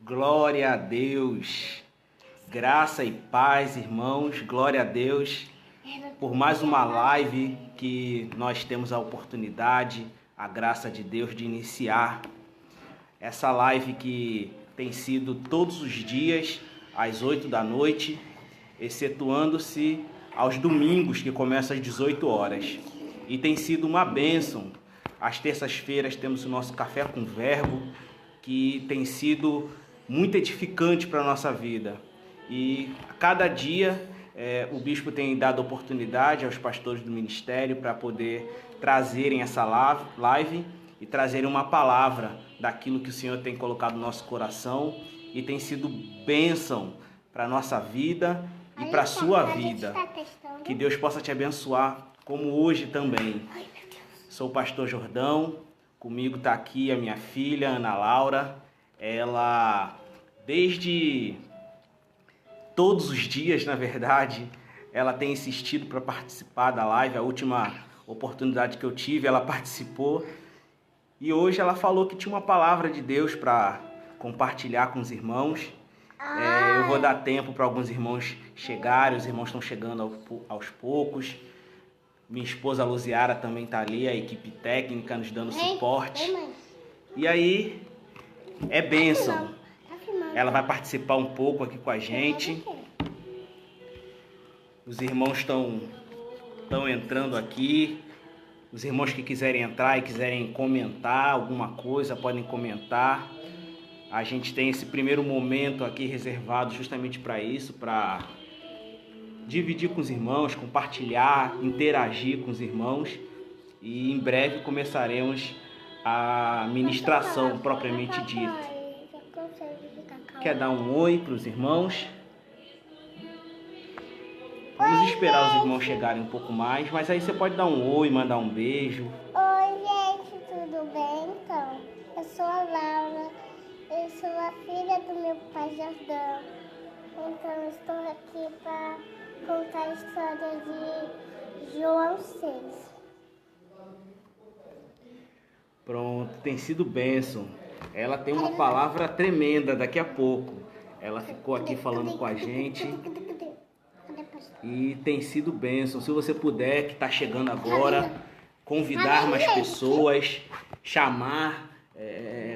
Glória a Deus, graça e paz, irmãos, glória a Deus por mais uma live que nós temos a oportunidade, a graça de Deus de iniciar. Essa live que tem sido todos os dias às 8 da noite, excetuando-se aos domingos que começa às 18 horas. E tem sido uma bênção. Às terças-feiras temos o nosso Café com Verbo, que tem sido muito edificante para a nossa vida. E a cada dia o bispo tem dado oportunidade aos pastores do ministério para poder trazerem essa live e trazerem uma palavra daquilo que o Senhor tem colocado no nosso coração, e tem sido bênção para a nossa vida e para a sua vida. Que Deus possa te abençoar, como hoje também. Sou o pastor Jordão, comigo está aqui a minha filha, Ana Laura. Ela, desde todos os dias, na verdade, ela tem insistido para participar da live. A última oportunidade que eu tive, ela participou. E hoje ela falou que tinha uma palavra de Deus para compartilhar com os irmãos. Eu vou dar tempo para alguns irmãos chegarem, os irmãos estão chegando aos poucos. Minha esposa Luziara também está ali, a equipe técnica nos dando suporte. E aí, é bênção. Ela vai participar um pouco aqui com a gente. Os irmãos estão entrando aqui. Os irmãos que quiserem entrar e quiserem comentar alguma coisa, podem comentar. A gente tem esse primeiro momento aqui reservado justamente para isso, para dividir com os irmãos, compartilhar, interagir com os irmãos. E em breve começaremos a ministração propriamente dita. Quer dar um oi para os irmãos? Vamos esperar os irmãos chegarem um pouco mais, mas aí você pode dar um oi, mandar um beijo. Oi, gente, tudo bem? Então, eu sou a Laura, eu sou a filha do meu pai Jordão. Então, eu estou aqui para contar a história de João 6. Pronto, tem sido bênção. Ela tem uma palavra tremenda daqui a pouco. Ela ficou aqui falando com a gente e tem sido bênção. Se você puder, que está chegando agora, convidar mais pessoas, chamar,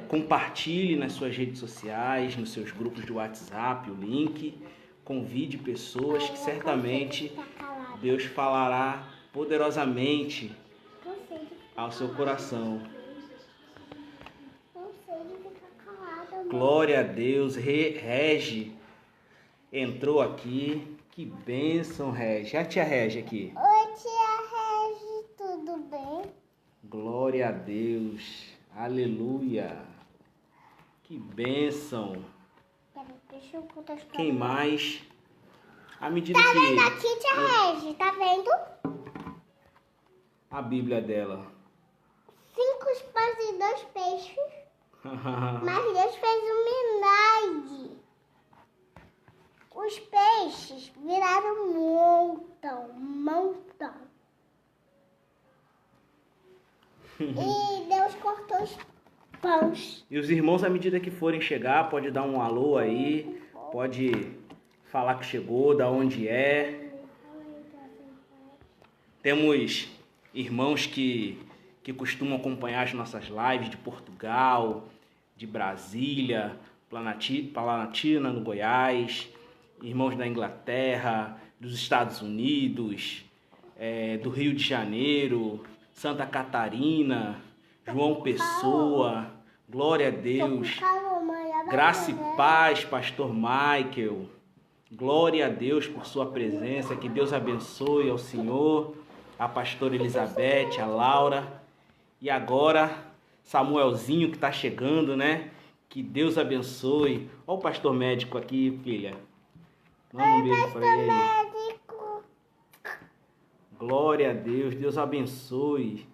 compartilhe nas suas redes sociais, nos seus grupos de WhatsApp, o link. Convide pessoas que certamente Deus falará poderosamente ao seu coração. Glória a Deus. Regi entrou aqui. Que bênção, Regi. A tia Regi aqui. Oi, tia Regi, tudo bem? Glória a Deus. Aleluia. Que bênção. Deixa eu contar a história. Quem mais? À medida Tá que vendo aqui, tia Regi? Tá vendo? a Bíblia dela. 5 pães e 2 peixes. Mas Deus fez um milagre. Os peixes viraram um montão. E Deus cortou os pães. E os irmãos, à medida que forem chegar, pode dar um alô aí, pode falar que chegou, da onde é. Temos irmãos que costumam acompanhar as nossas lives de Portugal, de Brasília, Planaltina, no Goiás, irmãos da Inglaterra, dos Estados Unidos, do Rio de Janeiro, Santa Catarina, João Pessoa. Glória a Deus. Graça e paz, pastor Michael. Glória a Deus por sua presença. Que Deus abençoe ao Senhor, a pastora Elizabeth, a Laura. E agora, Samuelzinho que está chegando, né? Que Deus abençoe. Olha o pastor médico aqui, filha. Manda um beijo para ele. Médico. Glória a Deus. Deus abençoe.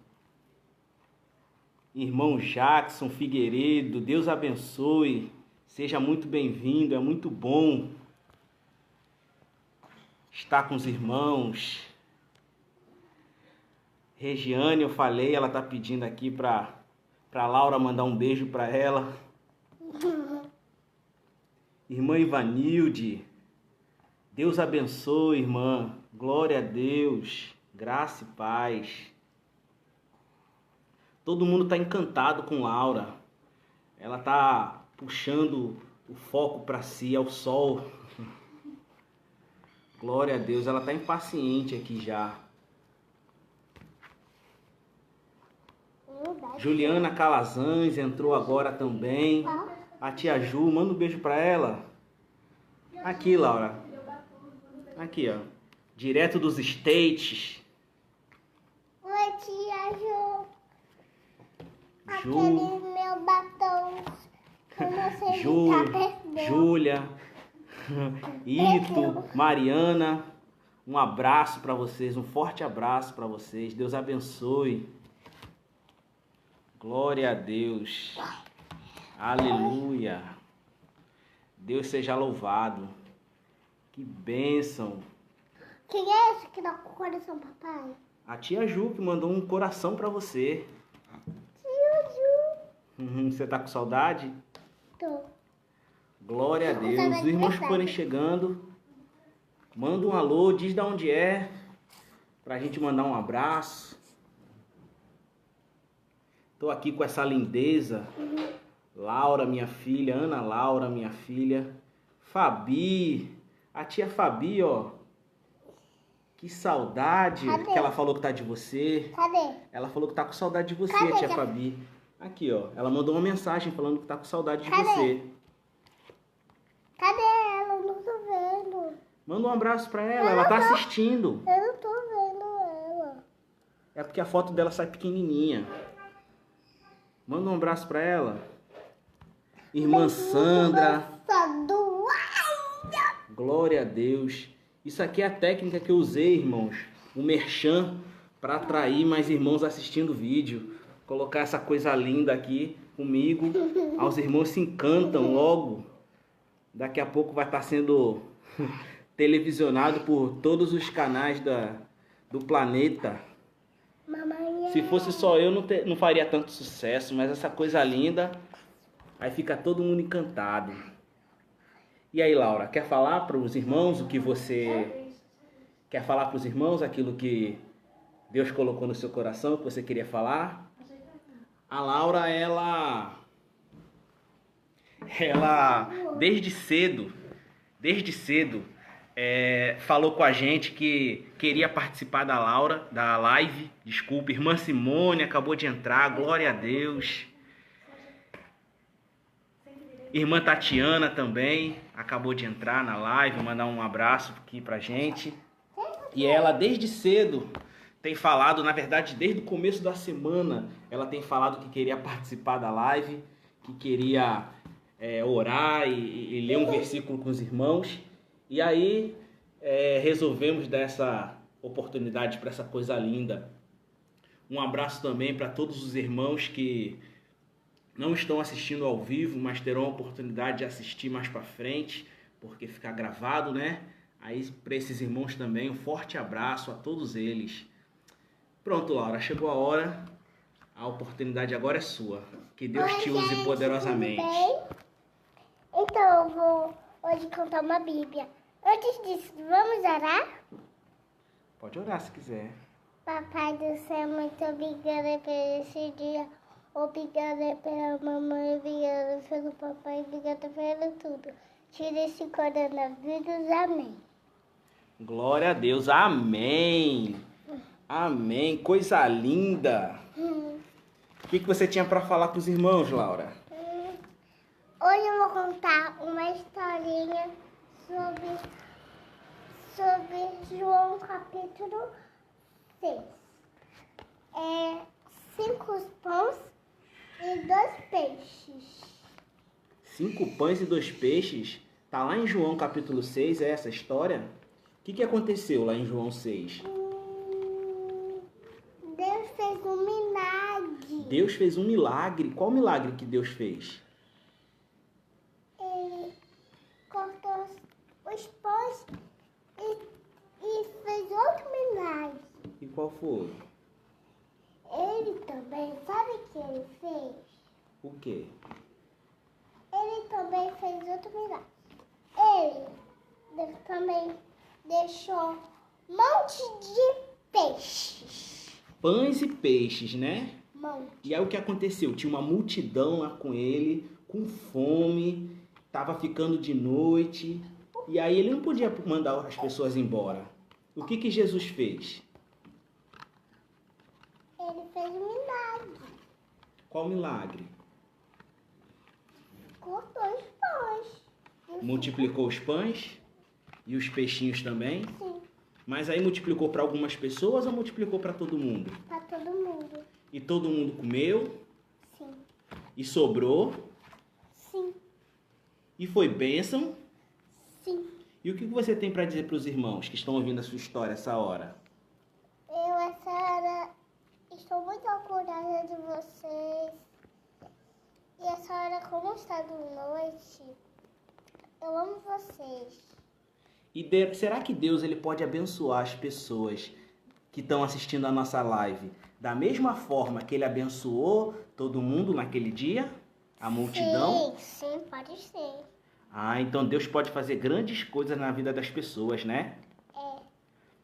Irmão Jackson Figueiredo, Deus abençoe. Seja muito bem-vindo. É muito bom estar com os irmãos. Regiane, eu falei, ela tá pedindo aqui para Laura mandar um beijo para ela. Irmã Ivanilde, Deus abençoe, irmã. Glória a Deus. Graça e paz. Todo mundo está encantado com Laura. Ela está puxando o foco para si, ao sol. Glória a Deus. Ela está impaciente aqui já. Juliana Calazans entrou agora também. A tia Ju, manda um beijo para ela. Aqui, Laura. Aqui, ó. Direto dos States. Oi, tia Ju. Ju. Aquele meu batom. Eu não sei Ju, se tá perdendo. Júlia, Ito, Mariana, um abraço para vocês, um forte abraço para vocês. Deus abençoe. Glória a Deus. Aleluia. Deus seja louvado. Que bênção. Quem é esse que dá com o coração, papai? A tia Ju que mandou um coração para você. Tia Ju. Você tá com saudade? Tô. Glória a Deus. Os irmãos que forem chegando, manda um alô, diz de onde é, pra gente mandar um abraço. Tô aqui com essa lindeza. Laura, minha filha. Ana Laura, minha filha. Fabi. A tia Fabi, ó. Que saudade. Cadê? Que ela falou que tá de você. Cadê? Ela falou que tá com saudade de você, Cadê, tia tia? Fabi. Aqui, ó. Ela mandou uma mensagem falando que tá com saudade de Cadê? você. Cadê ela? Eu não tô vendo. Manda um abraço pra ela. Ela tá assistindo. Eu não tô vendo ela. É porque a foto dela sai pequenininha. Manda um abraço pra ela. Irmã Sandra. Glória a Deus. Isso aqui é a técnica que eu usei, irmãos. O merchan para atrair mais irmãos assistindo o vídeo. Colocar essa coisa linda aqui comigo. Os irmãos se encantam logo. Daqui a pouco vai estar sendo televisionado por todos os canais do planeta. Mamãe. Se fosse só eu, não faria tanto sucesso, mas essa coisa linda, aí fica todo mundo encantado. E aí, Laura, quer falar para os irmãos o que você... Quer falar para os irmãos aquilo que Deus colocou no seu coração, que você queria falar? A Laura, ela desde cedo, falou com a gente que queria participar da live. Desculpa, irmã Simone acabou de entrar, glória a Deus. Irmã Tatiana também acabou de entrar na live, mandar um abraço aqui pra gente. E ela desde cedo tem falado, na verdade desde o começo da semana, ela tem falado que queria participar da live, que queria orar e ler um versículo com os irmãos. E aí resolvemos dar essa oportunidade para essa coisa linda. Um abraço também para todos os irmãos que não estão assistindo ao vivo, mas terão a oportunidade de assistir mais para frente, porque fica gravado, né? Aí para esses irmãos também, um forte abraço a todos eles. Pronto, Laura, chegou a hora. A oportunidade agora é sua. Que Deus te use gente, poderosamente. Tudo bem? Então eu vou hoje contar uma Bíblia. Antes disso, vamos orar? Pode orar se quiser. Papai do céu, muito obrigada por esse dia. Obrigada pela mamãe, obrigada pelo papai, obrigada pelo tudo. Tira esse coronavírus, amém. Glória a Deus, amém. Amém, coisa linda. O que você tinha para falar para os irmãos, Laura? Hoje eu vou contar uma historinha sobre João capítulo 6. 5 pães e 2 peixes. 5 pães e 2 peixes? Tá lá em João capítulo 6, é essa história? O que aconteceu lá em João 6? Deus fez um milagre. Deus fez um milagre. Qual milagre que Deus fez? Ele cortou os pães e fez outro milagre. E qual foi? Ele também, sabe o que ele fez? O quê? Ele também fez outro milagre. Deus também deixou um monte de peixes. Pães e peixes, né? Monte. E aí o que aconteceu? Tinha uma multidão lá com ele, com fome, estava ficando de noite. E aí ele não podia mandar as pessoas embora. O que Jesus fez? Ele fez um milagre. Qual milagre? Cortou os pães. Multiplicou os pães e os peixinhos também? Sim, Mas aí multiplicou para algumas pessoas ou multiplicou para todo mundo? para todo mundo. E todo mundo comeu? Sim, E sobrou? sim, E foi bênção? sim. E o que você tem para dizer para os irmãos que estão ouvindo a sua história essa hora? Eu, essa hora, estou muito orgulhosa de vocês. E essa hora, como está de noite, eu amo vocês. E será que Deus ele pode abençoar as pessoas que estão assistindo a nossa live da mesma forma que ele abençoou todo mundo naquele dia? A multidão? Sim, sim, pode ser. Ah, então Deus pode fazer grandes coisas na vida das pessoas, né? É,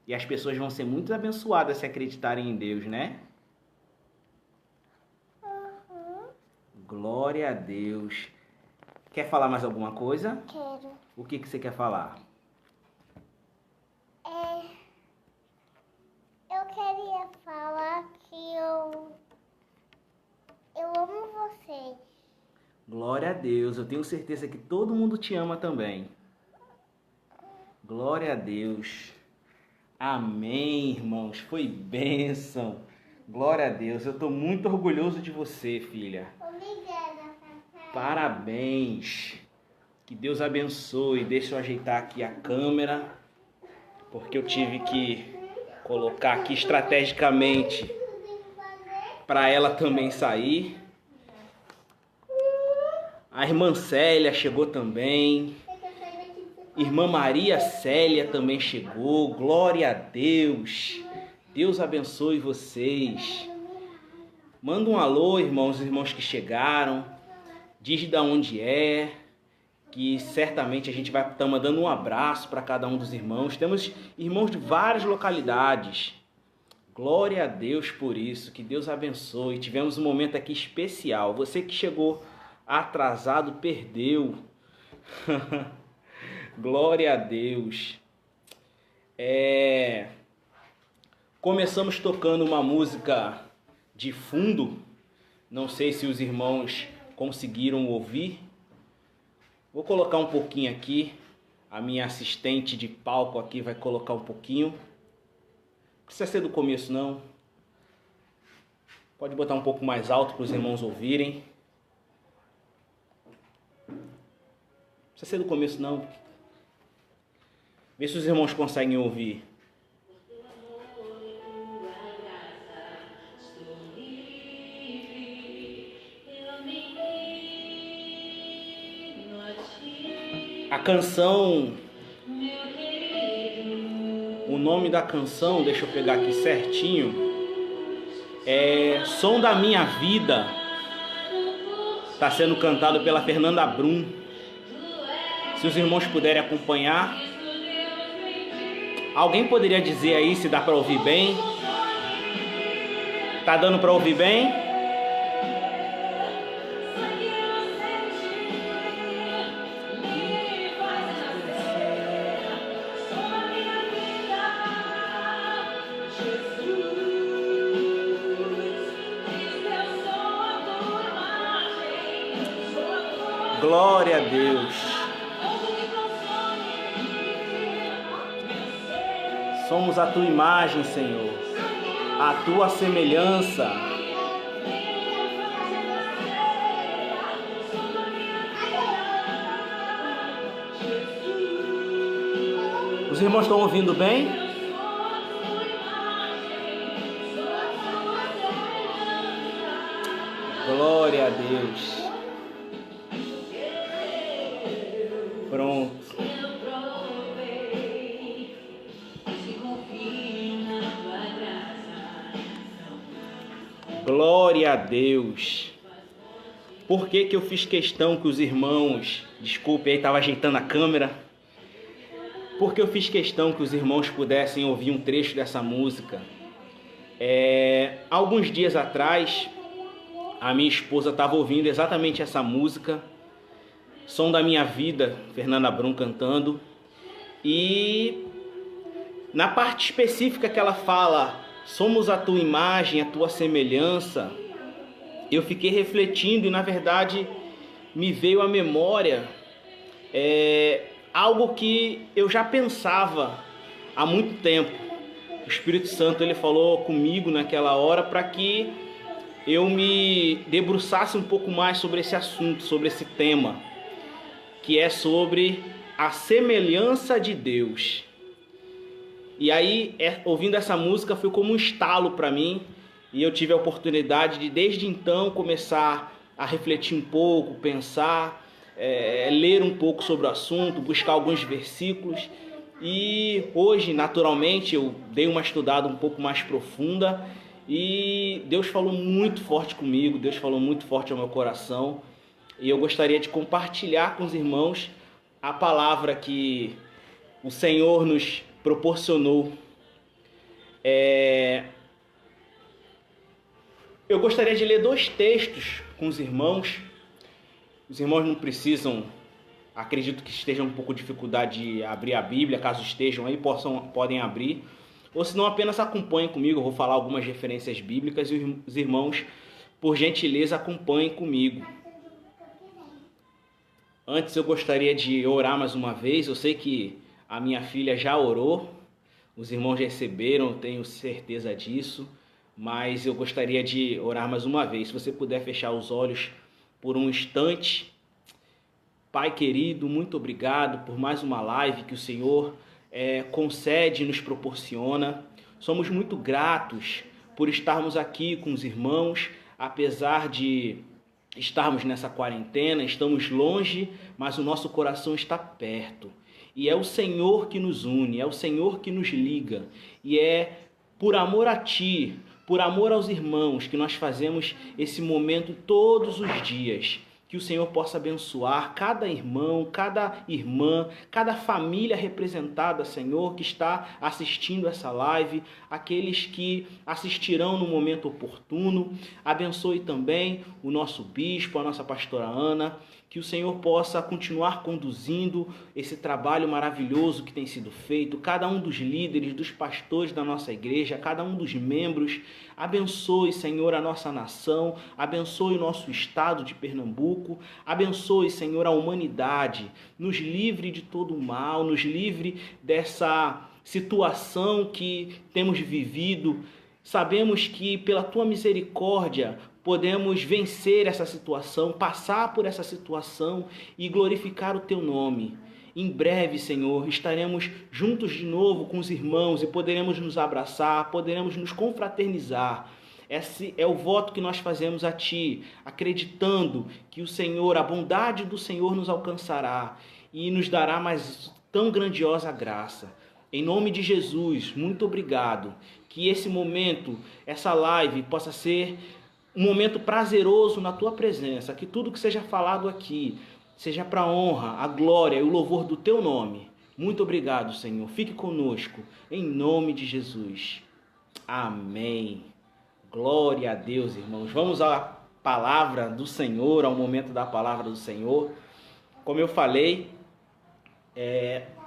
E as pessoas vão ser muito abençoadas se acreditarem em Deus, né? Glória a Deus. Quer falar mais alguma coisa? quero. O que você quer falar? Eu queria falar que eu amo vocês. Glória a Deus. Eu tenho certeza que todo mundo te ama também. Glória a Deus. Amém, irmãos. Foi bênção. Glória a Deus. Eu estou muito orgulhoso de você, filha. Obrigada, papai. Parabéns. Que Deus abençoe. Deixa eu ajeitar aqui a câmera, porque eu tive que colocar aqui estrategicamente para ela também sair. A irmã Célia chegou também. Irmã Maria Célia também chegou. Glória a Deus. Deus abençoe vocês. Manda um alô, irmãos, os irmãos que chegaram. Diz de onde é. Que certamente a gente vai estar mandando um abraço para cada um dos irmãos. Temos irmãos de várias localidades. Glória a Deus por isso. Que Deus abençoe. Tivemos um momento aqui especial. Você que chegou atrasado, perdeu. Glória a Deus. Começamos tocando uma música de fundo. Não sei se os irmãos conseguiram ouvir. Vou colocar um pouquinho aqui. A minha assistente de palco aqui vai colocar um pouquinho. Não precisa ser do começo, não. Pode botar um pouco mais alto para os irmãos ouvirem. Não precisa ser do começo, não. Vê se os irmãos conseguem ouvir. A canção, o nome da canção, deixa eu pegar aqui certinho, é Som da Minha Vida. Está sendo cantado pela Fernanda Brum. Se os irmãos puderem acompanhar. Alguém poderia dizer aí se dá para ouvir bem? Tá dando para ouvir bem? Glória a Deus. Somos a tua imagem, Senhor, a tua semelhança. Os irmãos estão ouvindo bem? Glória a Deus. Pronto. Glória a Deus. Por que eu fiz questão que os irmãos... Desculpe aí, estava ajeitando a câmera. por que eu fiz questão que os irmãos pudessem ouvir um trecho dessa música? Alguns dias atrás, a minha esposa estava ouvindo exatamente essa música, Som da Minha Vida, Fernanda Brum cantando, e na parte específica que ela fala, somos a tua imagem, a tua semelhança, eu fiquei refletindo e na verdade me veio à memória algo que eu já pensava há muito tempo. O Espírito Santo ele falou comigo naquela hora para que eu me debruçasse um pouco mais sobre esse assunto, sobre esse tema, que é sobre a semelhança de Deus. E aí, ouvindo essa música, foi como um estalo para mim, e eu tive a oportunidade de, desde então, começar a refletir um pouco, pensar, ler um pouco sobre o assunto, buscar alguns versículos. E hoje, naturalmente, eu dei uma estudada um pouco mais profunda e Deus falou muito forte comigo, Deus falou muito forte ao meu coração. E eu gostaria de compartilhar com os irmãos a palavra que o Senhor nos proporcionou. Eu gostaria de ler 2 textos com os irmãos. Os irmãos não precisam, acredito que estejam um pouco de dificuldade de abrir a Bíblia, caso estejam aí, podem abrir. Ou se não, apenas acompanhem comigo, eu vou falar algumas referências bíblicas e os irmãos, por gentileza, acompanhem comigo. Antes eu gostaria de orar mais uma vez. Eu sei que a minha filha já orou, os irmãos receberam, eu tenho certeza disso, mas eu gostaria de orar mais uma vez. Se você puder fechar os olhos por um instante. Pai querido, muito obrigado por mais uma live que o Senhor concede e nos proporciona. Somos muito gratos por estarmos aqui com os irmãos, apesar de estarmos nessa quarentena, estamos longe, mas o nosso coração está perto. E é o Senhor que nos une, é o Senhor que nos liga. E é por amor a Ti, por amor aos irmãos, que nós fazemos esse momento todos os dias. Que o Senhor possa abençoar cada irmão, cada irmã, cada família representada, Senhor, que está assistindo essa live, aqueles que assistirão no momento oportuno. Abençoe também o nosso bispo, a nossa pastora Ana, que o Senhor possa continuar conduzindo esse trabalho maravilhoso que tem sido feito, cada um dos líderes, dos pastores da nossa igreja, cada um dos membros. Abençoe, Senhor, a nossa nação, abençoe o nosso estado de Pernambuco, abençoe, Senhor, a humanidade, nos livre de todo o mal, nos livre dessa situação que temos vivido. Sabemos que pela Tua misericórdia podemos vencer essa situação, passar por essa situação e glorificar o Teu nome. Em breve, Senhor, estaremos juntos de novo com os irmãos e poderemos nos abraçar, poderemos nos confraternizar. Esse é o voto que nós fazemos a Ti, acreditando que o Senhor, a bondade do Senhor nos alcançará e nos dará mais tão grandiosa graça. Em nome de Jesus, muito obrigado. Que esse momento, essa live possa ser um momento prazeroso na Tua presença, que tudo que seja falado aqui seja para a honra, a glória e o louvor do Teu nome. Muito obrigado, Senhor. Fique conosco, em nome de Jesus. Amém. Glória a Deus, irmãos. Vamos à palavra do Senhor, ao momento da palavra do Senhor. Como eu falei,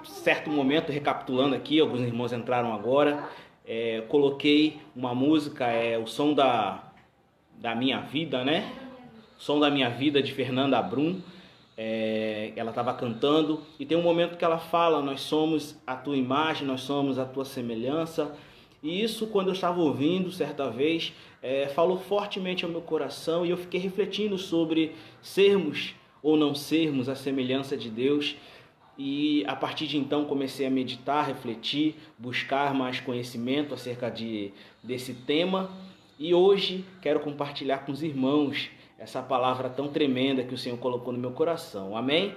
certo momento, recapitulando aqui, alguns irmãos entraram agora, coloquei uma música, o Som da Minha Vida, né? Som da Minha Vida, de Fernanda Brum. Ela estava cantando e tem um momento que ela fala: nós somos a tua imagem, nós somos a tua semelhança. E isso, quando eu estava ouvindo certa vez, falou fortemente ao meu coração, e eu fiquei refletindo sobre sermos ou não sermos a semelhança de Deus. E a partir de então comecei a meditar, refletir, buscar mais conhecimento acerca desse tema. E hoje quero compartilhar com os irmãos essa palavra tão tremenda que o Senhor colocou no meu coração. Amém?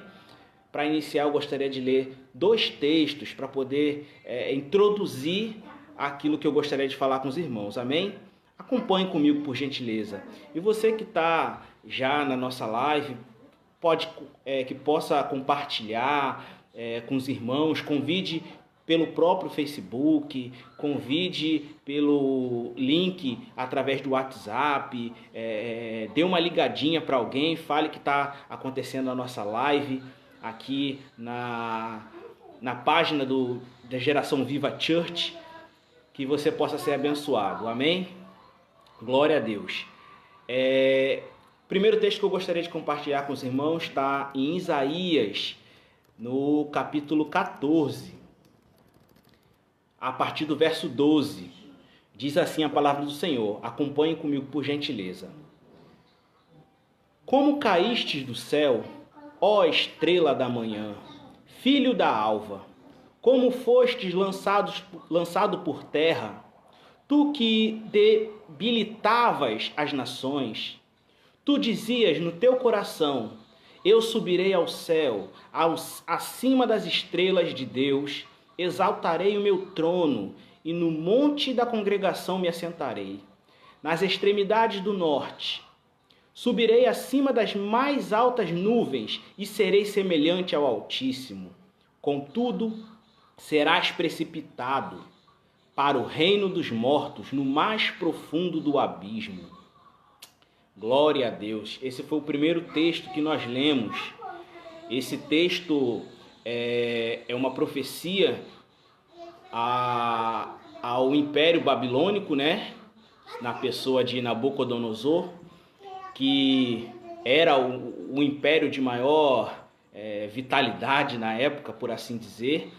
Para iniciar, eu gostaria de ler 2 textos para poder introduzir aquilo que eu gostaria de falar com os irmãos. Amém? Acompanhe comigo, por gentileza. E você que está já na nossa live, que possa compartilhar, com os irmãos, convide pelo próprio Facebook, convide pelo link através do WhatsApp, dê uma ligadinha para alguém, fale que está acontecendo a nossa live aqui na página da Geração Viva Church, que você possa ser abençoado, amém? Glória a Deus. Primeiro texto que eu gostaria de compartilhar com os irmãos está em Isaías, no capítulo 14, a partir do verso 12. Diz assim a palavra do Senhor, acompanhe comigo por gentileza. Como caístes do céu, ó estrela da manhã, filho da alva, como fostes lançado por terra, tu que debilitavas as nações, tu dizias no teu coração, eu subirei ao céu, acima das estrelas de Deus, exaltarei o meu trono e no monte da congregação me assentarei. Nas extremidades do norte, subirei acima das mais altas nuvens e serei semelhante ao Altíssimo. Contudo, serás precipitado para o reino dos mortos, no mais profundo do abismo. Glória a Deus. Esse foi o primeiro texto que nós lemos. Esse texto é uma profecia ao Império Babilônico, né? Na pessoa de Nabucodonosor, que era o império de maior vitalidade na época, por assim dizer.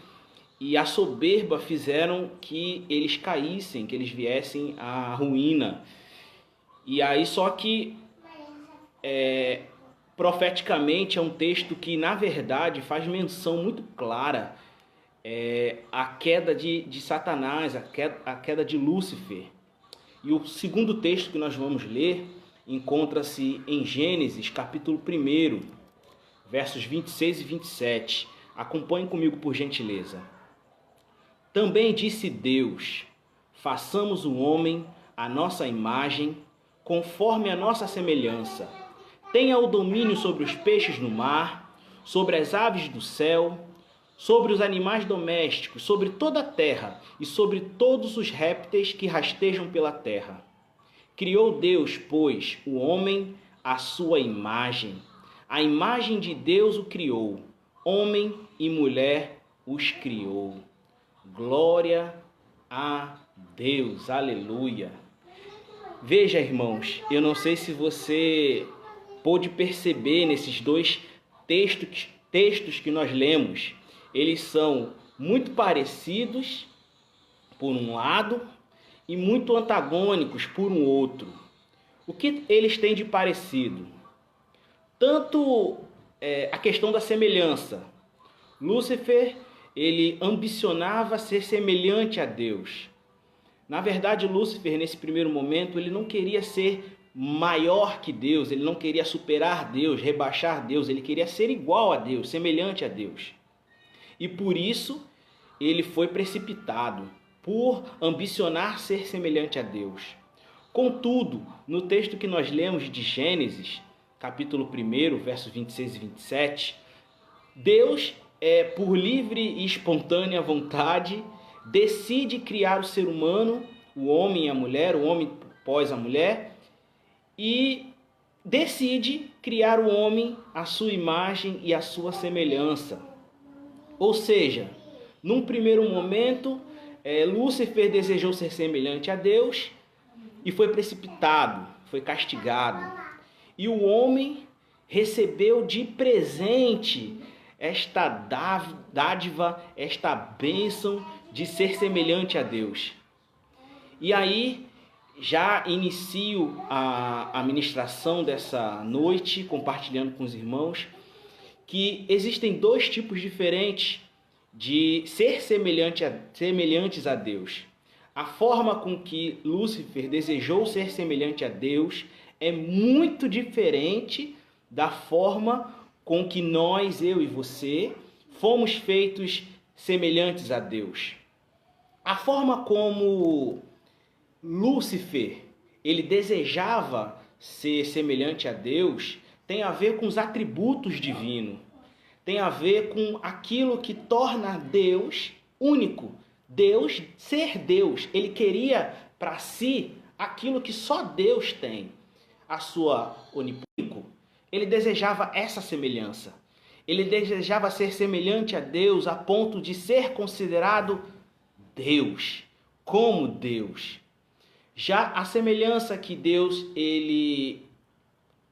E a soberba fizeram que eles caíssem, que eles viessem à ruína. E aí só que profeticamente é um texto que na verdade faz menção muito clara à queda de Satanás, a queda de Lúcifer. E o segundo texto que nós vamos ler encontra-se em Gênesis capítulo 1, versos 26 e 27. Acompanhe comigo por gentileza. Também disse Deus, façamos o homem à nossa imagem, conforme a nossa semelhança. Tenha o domínio sobre os peixes no mar, sobre as aves do céu, sobre os animais domésticos, sobre toda a terra e sobre todos os répteis que rastejam pela terra. Criou Deus, pois, o homem à sua imagem. A imagem de Deus o criou, homem e mulher os criou. Glória a Deus, aleluia. Veja, irmãos, eu não sei se você pôde perceber nesses dois textos que nós lemos, eles são muito parecidos por um lado e muito antagônicos por um outro. O que eles têm de parecido? Tanto a questão da semelhança. Lúcifer, ele ambicionava ser semelhante a Deus. Na verdade, Lúcifer, nesse primeiro momento, ele não queria ser maior que Deus, ele não queria superar Deus, rebaixar Deus, ele queria ser igual a Deus, semelhante a Deus. E por isso, ele foi precipitado, por ambicionar ser semelhante a Deus. Contudo, no texto que nós lemos de Gênesis, capítulo 1, versos 26 e 27, Deus, por livre e espontânea vontade, decide criar o ser humano, o homem e a mulher, o homem pós a mulher, e decide criar o homem à sua imagem e à sua semelhança. Ou seja, num primeiro momento, Lúcifer desejou ser semelhante a Deus e foi precipitado, foi castigado. E o homem recebeu de presente esta dádiva, esta bênção de ser semelhante a Deus. E aí, já inicio a ministração dessa noite, compartilhando com os irmãos, que existem dois tipos diferentes de ser semelhantes a Deus. A forma com que Lúcifer desejou ser semelhante a Deus é muito diferente da forma com que nós, eu e você, fomos feitos semelhantes a Deus. A forma como Lúcifer, ele desejava ser semelhante a Deus, tem a ver com os atributos divinos. tem a ver com aquilo que torna Deus único. Deus ser Deus. Ele queria para si aquilo que só Deus tem. A sua onipúnico. Ele desejava essa semelhança. Ele desejava ser semelhante a Deus a ponto de ser considerado Deus, como Deus. Já a semelhança que Deus ele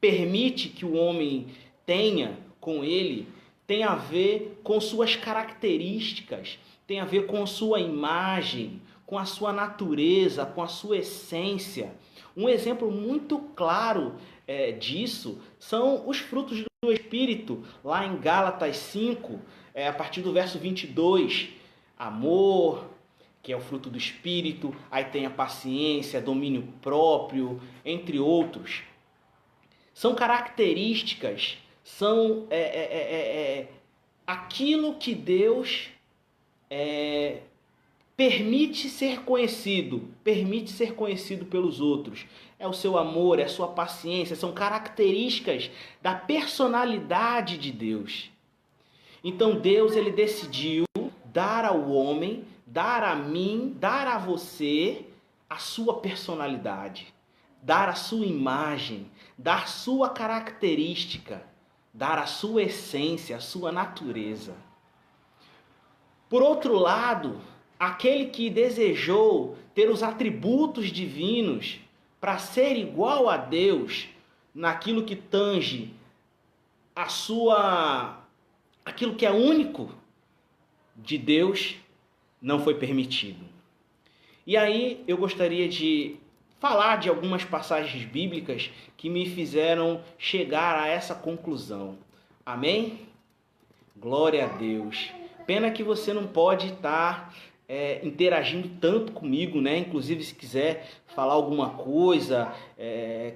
permite que o homem tenha com ele tem a ver com suas características, tem a ver com sua imagem, com a sua natureza, com a sua essência. Um exemplo muito claro disso são os frutos do Espírito, lá em Gálatas 5, a partir do verso 22. Amor, que é o fruto do Espírito, aí tem a paciência, domínio próprio, entre outros. São características, são aquilo que Deus permite ser conhecido pelos outros. É o seu amor, é a sua paciência, são características da personalidade de Deus. Então Deus ele decidiu dar ao homem, dar a mim, dar a você a sua personalidade, dar a sua imagem, dar sua característica, dar a sua essência, a sua natureza. Por outro lado, aquele que desejou ter os atributos divinos para ser igual a Deus naquilo que tange aquilo que é único de Deus, não foi permitido. E aí eu gostaria de falar de algumas passagens bíblicas que me fizeram chegar a essa conclusão. Amém? Glória a Deus. Pena que você não pode estar interagindo tanto comigo, né? Inclusive, se quiser falar alguma coisa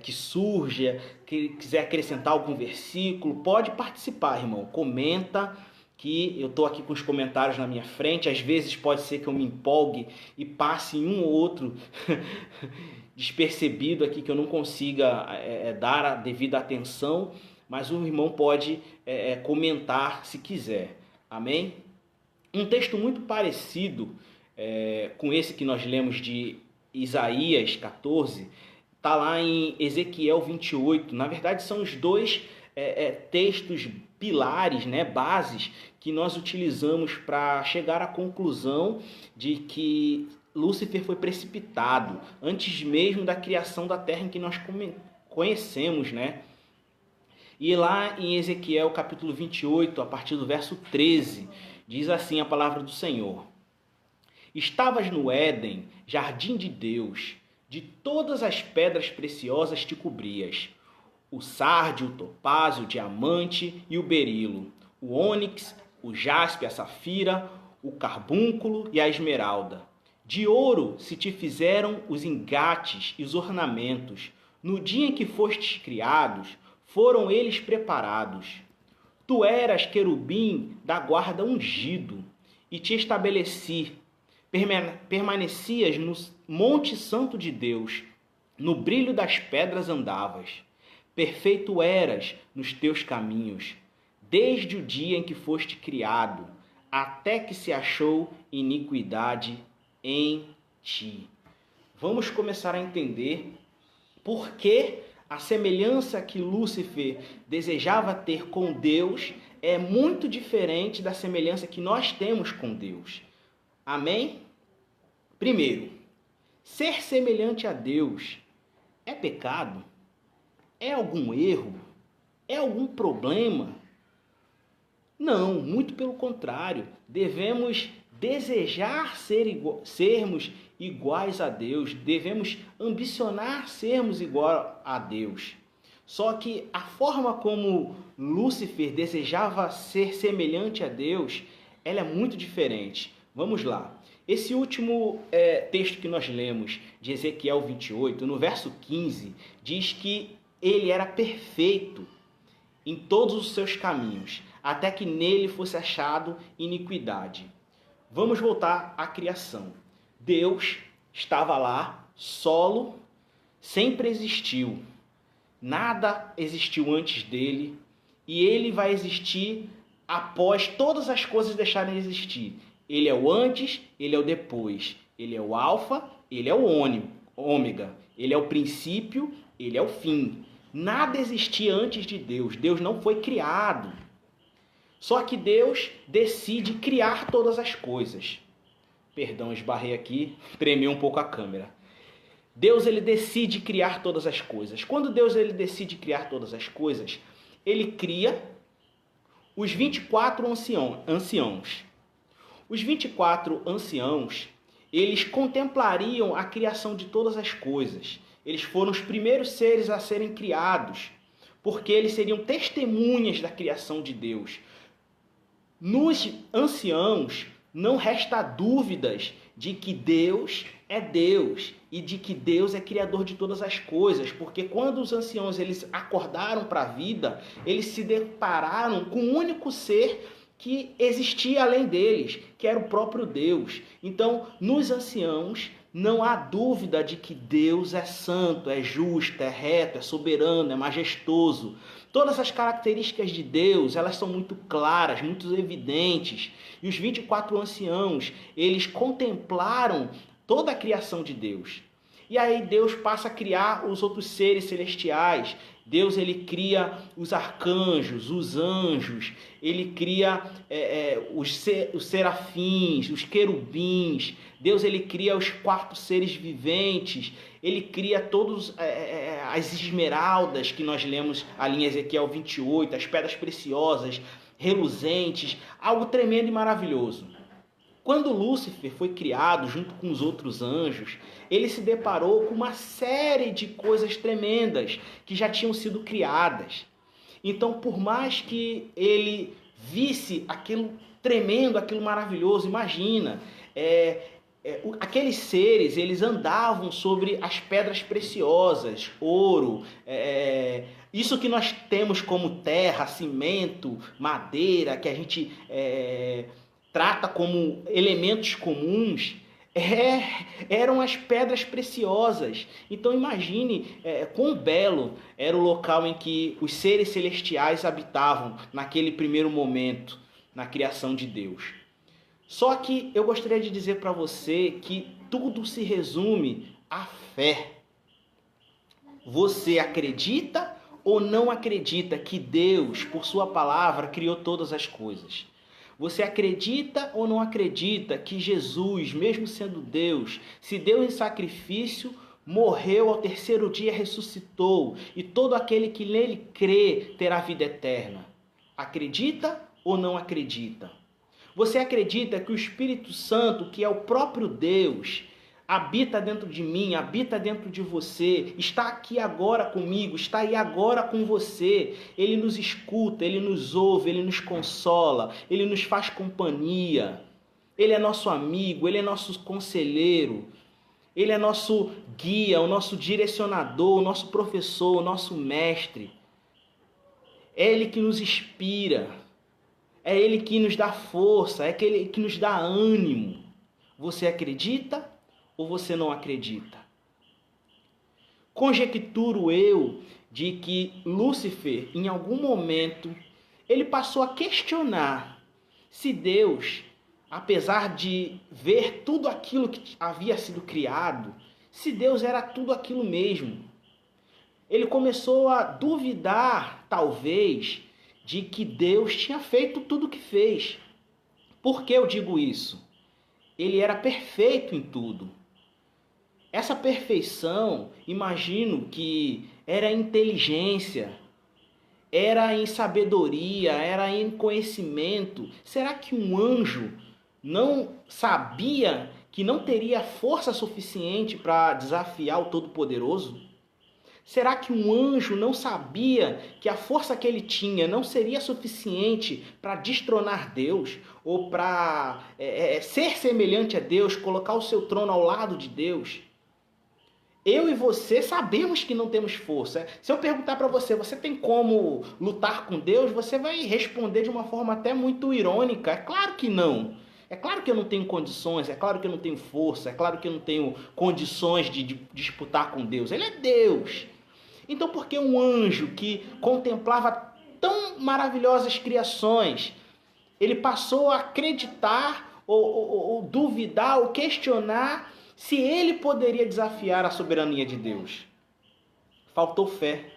que surja, que quiser acrescentar algum versículo, pode participar, irmão. Comenta, que eu estou aqui com os comentários na minha frente. Às vezes pode ser que eu me empolgue e passe um ou outro despercebido aqui, que eu não consiga dar a devida atenção, mas o irmão pode comentar se quiser. Amém? Um texto muito parecido com esse que nós lemos de Isaías 14, está lá em Ezequiel 28. Na verdade, são os dois textos pilares, né, bases, que nós utilizamos para chegar à conclusão de que Lúcifer foi precipitado antes mesmo da criação da terra em que nós conhecemos, né? E lá em Ezequiel capítulo 28, a partir do verso 13, diz assim a palavra do Senhor: Estavas no Éden, jardim de Deus, de todas as pedras preciosas te cobrias, o sárdio, o topázio, o diamante e o berilo, o ônix, o jaspe, a safira, o carbúnculo e a esmeralda. De ouro se te fizeram os engates e os ornamentos. No dia em que fostes criados, foram eles preparados. Tu eras querubim da guarda ungido, e te estabeleci. Permanecias no monte santo de Deus, no brilho das pedras andavas. Perfeito eras nos teus caminhos, desde o dia em que foste criado, até que se achou iniquidade em ti. Vamos começar a entender por que a semelhança que Lúcifer desejava ter com Deus é muito diferente da semelhança que nós temos com Deus. Amém? Primeiro, ser semelhante a Deus é pecado? É algum erro? É algum problema? Não, muito pelo contrário. Devemos desejar sermos iguais a Deus. Devemos ambicionar sermos igual a Deus. Só que a forma como Lúcifer desejava ser semelhante a Deus, ela é muito diferente. Vamos lá. Esse último texto que nós lemos, de Ezequiel 28, no verso 15, diz que ele era perfeito em todos os seus caminhos, até que nele fosse achado iniquidade. Vamos voltar à criação. Deus estava lá, solo, sempre existiu. Nada existiu antes dele, e ele vai existir após todas as coisas deixarem de existir. Ele é o antes, ele é o depois. Ele é o alfa, ele é o ômega. Ele é o princípio, ele é o fim. Nada existia antes de Deus. Deus não foi criado. Só que Deus decide criar todas as coisas. Perdão, esbarrei aqui, tremi um pouco a câmera. Deus, ele decide criar todas as coisas. Quando Deus, ele decide criar todas as coisas, ele cria os 24 anciãos. Os 24 anciãos, eles contemplariam a criação de todas as coisas. Eles foram os primeiros seres a serem criados, porque eles seriam testemunhas da criação de Deus. Nos anciãos, não resta dúvidas de que Deus é Deus e de que Deus é criador de todas as coisas, porque quando os anciãos eles acordaram para a vida, eles se depararam com um único ser que existia além deles, que era o próprio Deus. Então, nos anciãos, não há dúvida de que Deus é santo, é justo, é reto, é soberano, é majestoso. Todas as características de Deus, elas são muito claras, muito evidentes. E os 24 anciãos, eles contemplaram toda a criação de Deus. E aí Deus passa a criar os outros seres celestiais. Deus, ele cria os arcanjos, os anjos, ele cria os serafins, os querubins. Deus, ele cria os 4 seres viventes. Ele cria todas as esmeraldas que nós lemos ali em Ezequiel 28, as pedras preciosas, reluzentes, algo tremendo e maravilhoso. Quando Lúcifer foi criado junto com os outros anjos, ele se deparou com uma série de coisas tremendas que já tinham sido criadas. Então, por mais que ele visse aquilo tremendo, aquilo maravilhoso, imagina, aqueles seres, eles andavam sobre as pedras preciosas, ouro, isso que nós temos como terra, cimento, madeira, que a gente trata como elementos comuns, eram as pedras preciosas. Então imagine quão belo era o local em que os seres celestiais habitavam naquele primeiro momento, na criação de Deus. Só que eu gostaria de dizer para você que tudo se resume à fé. Você acredita ou não acredita que Deus, por sua palavra, criou todas as coisas? Você acredita ou não acredita que Jesus, mesmo sendo Deus, se deu em sacrifício, morreu, ao terceiro dia ressuscitou, e todo aquele que nele crê terá vida eterna? Acredita ou não acredita? Você acredita que o Espírito Santo, que é o próprio Deus, habita dentro de mim, habita dentro de você, está aqui agora comigo, está aí agora com você. Ele nos escuta, ele nos ouve, ele nos consola, ele nos faz companhia. Ele é nosso amigo, ele é nosso conselheiro, ele é nosso guia, o nosso direcionador, o nosso professor, o nosso mestre. É ele que nos inspira, é ele que nos dá força, é ele que nos dá ânimo. Você acredita ou você não acredita? Conjecturo eu de que Lúcifer, em algum momento, ele passou a questionar se Deus, apesar de ver tudo aquilo que havia sido criado, se Deus era tudo aquilo mesmo. Ele começou a duvidar, talvez, de que Deus tinha feito tudo o que fez. Por que eu digo isso? Ele era perfeito em tudo. Essa perfeição, imagino que era em inteligência, era em sabedoria, era em conhecimento. Será que um anjo não sabia que não teria força suficiente para desafiar o Todo-Poderoso? Será que um anjo não sabia que a força que ele tinha não seria suficiente para destronar Deus? Ou para ser semelhante a Deus, colocar o seu trono ao lado de Deus? Eu e você sabemos que não temos força. Se eu perguntar para você, você tem como lutar com Deus? Você vai responder de uma forma até muito irônica. É claro que não. É claro que eu não tenho condições, é claro que eu não tenho força, é claro que eu não tenho condições de disputar com Deus. Ele é Deus. Então por que um anjo que contemplava tão maravilhosas criações, ele passou a acreditar ou duvidar ou questionar se ele poderia desafiar a soberania de Deus. Faltou fé.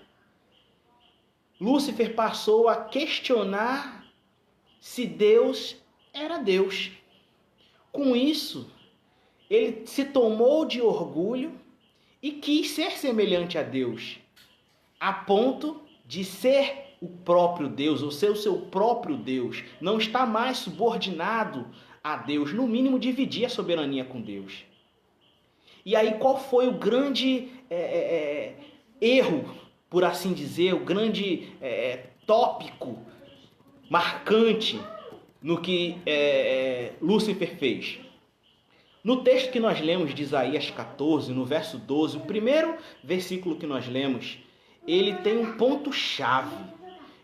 Lúcifer passou a questionar se Deus era Deus. Com isso, ele se tomou de orgulho e quis ser semelhante a Deus, a ponto de ser o próprio Deus, ou ser o seu próprio Deus. Não está mais subordinado a Deus, no mínimo dividir a soberania com Deus. E aí qual foi o grande erro, por assim dizer, o grande tópico marcante no que Lúcifer fez? No texto que nós lemos de Isaías 14, no verso 12, o primeiro versículo que nós lemos, ele tem um ponto-chave.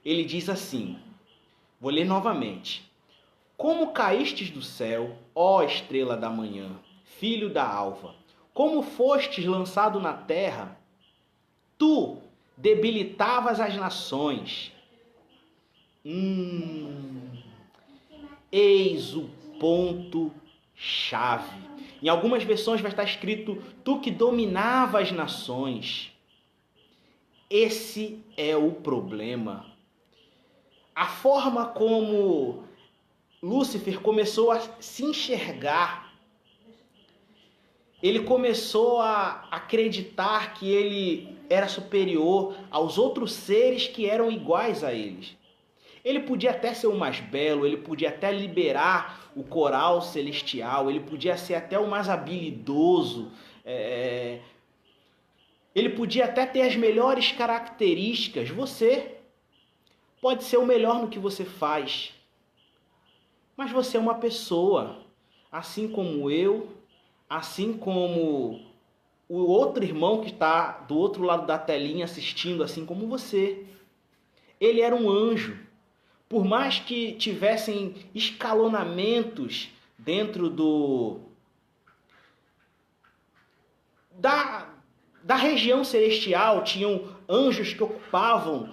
Ele diz assim, vou ler novamente. Como caístes do céu, ó estrela da manhã, filho da alva, como fostes lançado na terra, tu debilitavas as nações. Eis o ponto-chave. Em algumas versões vai estar escrito, tu que dominava as nações. Esse é o problema. A forma como Lúcifer começou a se enxergar, ele começou a acreditar que ele era superior aos outros seres que eram iguais a eles. Ele podia até ser o mais belo, ele podia até liberar o coral celestial, ele podia ser até o mais habilidoso, ele podia até ter as melhores características. Você pode ser o melhor no que você faz, mas você é uma pessoa, assim como eu, assim como o outro irmão que está do outro lado da telinha assistindo, assim como você. Ele era um anjo. Por mais que tivessem escalonamentos dentro da região celestial, tinham anjos que ocupavam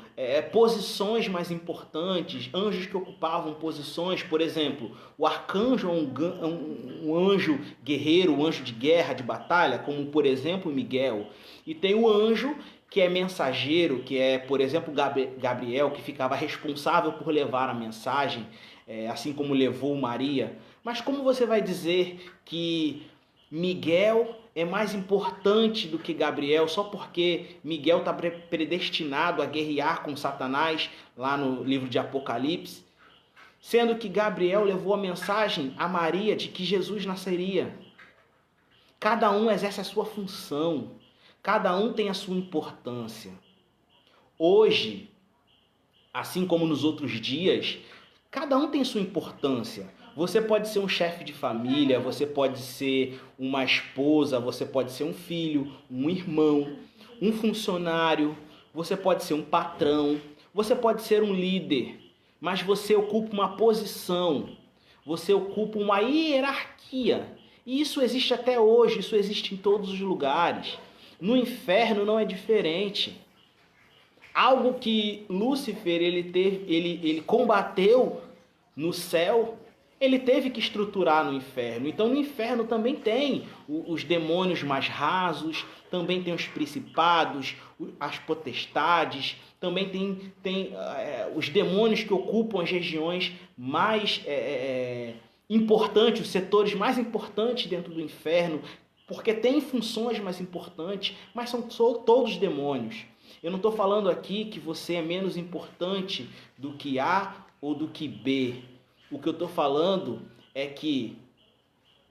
posições mais importantes, anjos que ocupavam posições, por exemplo, o arcanjo é um anjo guerreiro, um anjo de guerra, de batalha, como por exemplo Miguel, e tem o anjo que é mensageiro, que é, por exemplo, Gabriel, que ficava responsável por levar a mensagem, assim como levou Maria. Mas como você vai dizer que Miguel é mais importante do que Gabriel só porque Miguel está predestinado a guerrear com Satanás, lá no livro de Apocalipse, sendo que Gabriel levou a mensagem a Maria de que Jesus nasceria? Cada um exerce a sua função. Cada um tem a sua importância. Hoje, assim como nos outros dias, cada um tem sua importância. Você pode ser um chefe de família, você pode ser uma esposa, você pode ser um filho, um irmão, um funcionário, você pode ser um patrão, você pode ser um líder, mas você ocupa uma posição, você ocupa uma hierarquia. E isso existe até hoje, isso existe em todos os lugares. No inferno não é diferente. Algo que Lúcifer ele combateu no céu, ele teve que estruturar no inferno. Então no inferno também tem os demônios mais rasos, também tem os principados, as potestades, também tem os demônios que ocupam as regiões mais importantes, os setores mais importantes dentro do inferno, porque tem funções mais importantes, mas são todos demônios. Eu não estou falando aqui que você é menos importante do que A ou do que B. O que eu estou falando é que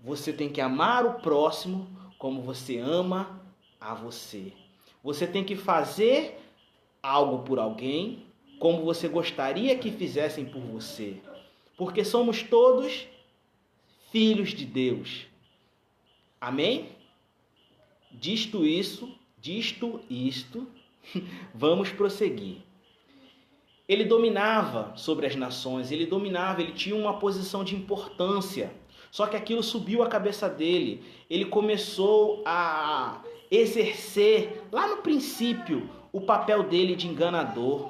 você tem que amar o próximo como você ama a você. Você tem que fazer algo por alguém como você gostaria que fizessem por você. Porque somos todos filhos de Deus. Amém? Disto isto, vamos prosseguir. Ele dominava sobre as nações, ele tinha uma posição de importância. Só que aquilo subiu a cabeça dele. Ele começou a exercer, lá no princípio, o papel dele de enganador.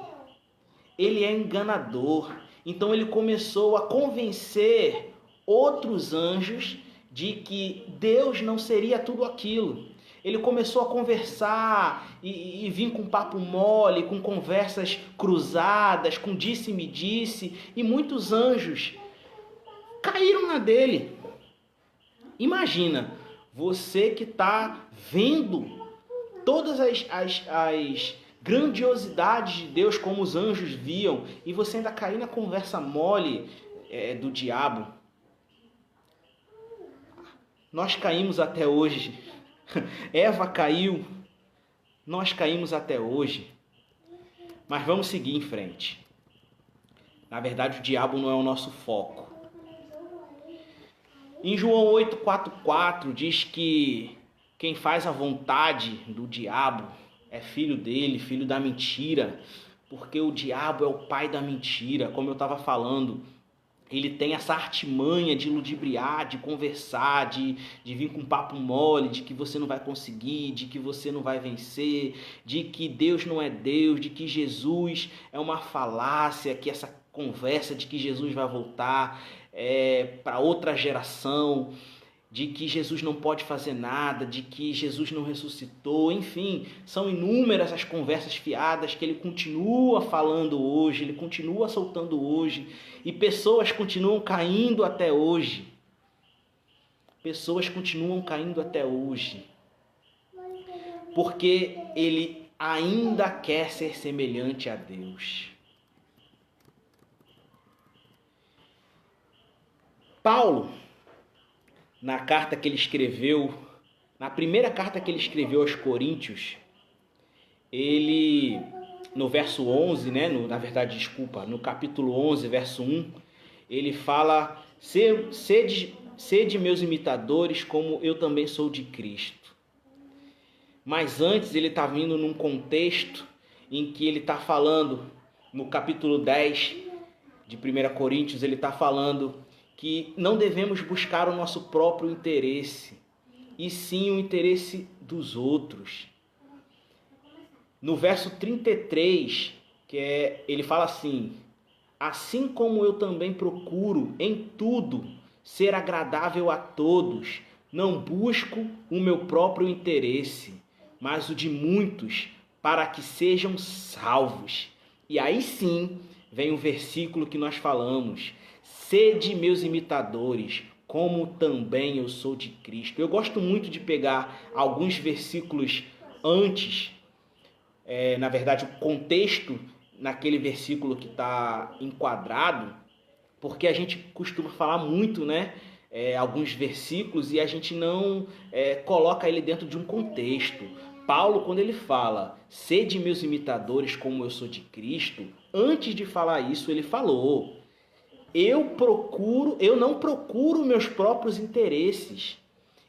Ele é enganador. Então ele começou a convencer outros anjos de que Deus não seria tudo aquilo. Ele começou a conversar e vir com papo mole, com conversas cruzadas, com disse-me-disse, e muitos anjos caíram na dele. Imagina, você que está vendo todas as grandiosidades de Deus como os anjos viam, e você ainda cair na conversa mole do diabo. Nós caímos até hoje. Eva caiu. Nós caímos até hoje. Mas vamos seguir em frente. Na verdade, o diabo não é o nosso foco. Em João 8,44 diz que quem faz a vontade do diabo é filho dele, filho da mentira, porque o diabo é o pai da mentira, como eu estava falando. Ele tem essa artimanha de ludibriar, de conversar, de vir com papo mole, de que você não vai conseguir, de que você não vai vencer, de que Deus não é Deus, de que Jesus é uma falácia, que essa conversa de que Jesus vai voltar para outra geração, de que Jesus não pode fazer nada, de que Jesus não ressuscitou, enfim, são inúmeras as conversas fiadas que ele continua falando hoje, ele continua soltando hoje, e pessoas continuam caindo até hoje. Pessoas continuam caindo até hoje, porque ele ainda quer ser semelhante a Deus. Paulo, na carta que ele escreveu, na primeira carta que ele escreveu aos Coríntios, ele, no verso 11, no capítulo 11, verso 1, ele fala: sede meus imitadores, como eu também sou de Cristo. Mas antes ele está vindo num contexto em que ele está falando, no capítulo 10 de 1 Coríntios, ele está falando que não devemos buscar o nosso próprio interesse, e sim o interesse dos outros. No verso 33, ele fala assim: assim como eu também procuro em tudo ser agradável a todos, não busco o meu próprio interesse, mas o de muitos, para que sejam salvos. E aí sim vem o versículo que nós falamos: sede meus imitadores, como também eu sou de Cristo. Eu gosto muito de pegar alguns versículos antes, na verdade o contexto naquele versículo que está enquadrado, porque a gente costuma falar muito, alguns versículos, e a gente não coloca ele dentro de um contexto. Paulo, quando ele fala, sede meus imitadores como eu sou de Cristo, antes de falar isso, ele falou: eu não procuro meus próprios interesses.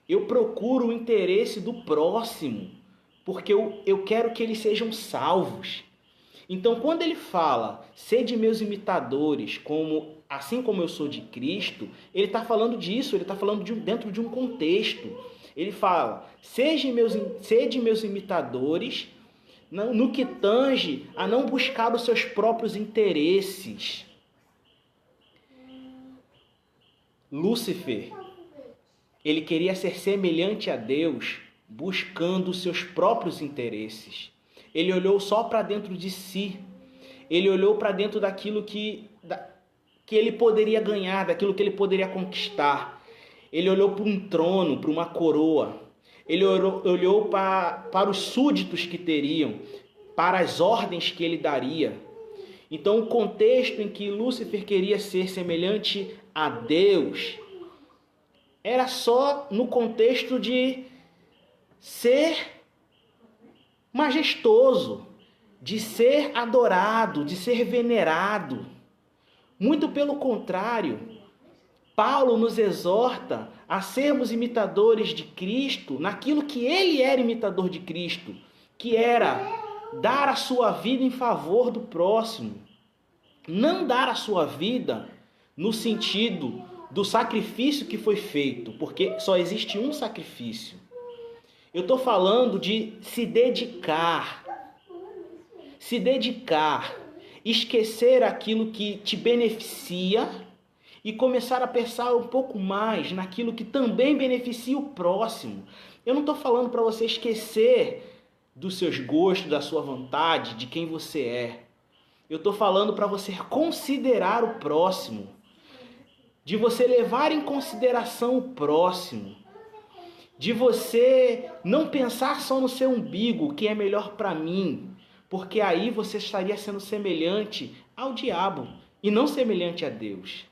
Eu procuro o interesse do próximo, porque eu quero que eles sejam salvos. Então, quando ele fala, sede meus imitadores, assim como eu sou de Cristo, ele está falando disso, ele está falando dentro de um contexto. Ele fala, sede meus imitadores, no que tange a não buscar os seus próprios interesses. Lúcifer, ele queria ser semelhante a Deus, buscando os seus próprios interesses. Ele olhou só para dentro de si. Ele olhou para dentro daquilo que ele poderia ganhar, daquilo que ele poderia conquistar. Ele olhou para um trono, para uma coroa. Ele olhou para os súditos que teriam, para as ordens que ele daria. Então, o contexto em que Lúcifer queria ser semelhante a Deus era só no contexto de ser majestoso, de ser adorado, de ser venerado. Muito pelo contrário, Paulo nos exorta a sermos imitadores de Cristo naquilo que ele era imitador de Cristo, que era dar a sua vida em favor do próximo. Não dar a sua vida no sentido do sacrifício que foi feito, porque só existe um sacrifício. Eu estou falando de se dedicar. Se dedicar. esquecer aquilo que te beneficia e começar a pensar um pouco mais naquilo que também beneficia o próximo. Eu não estou falando para você esquecer dos seus gostos, da sua vontade, de quem você é. Eu estou falando para você considerar o próximo, de você levar em consideração o próximo, de você não pensar só no seu umbigo, o que é melhor para mim, porque aí você estaria sendo semelhante ao diabo e não semelhante a Deus.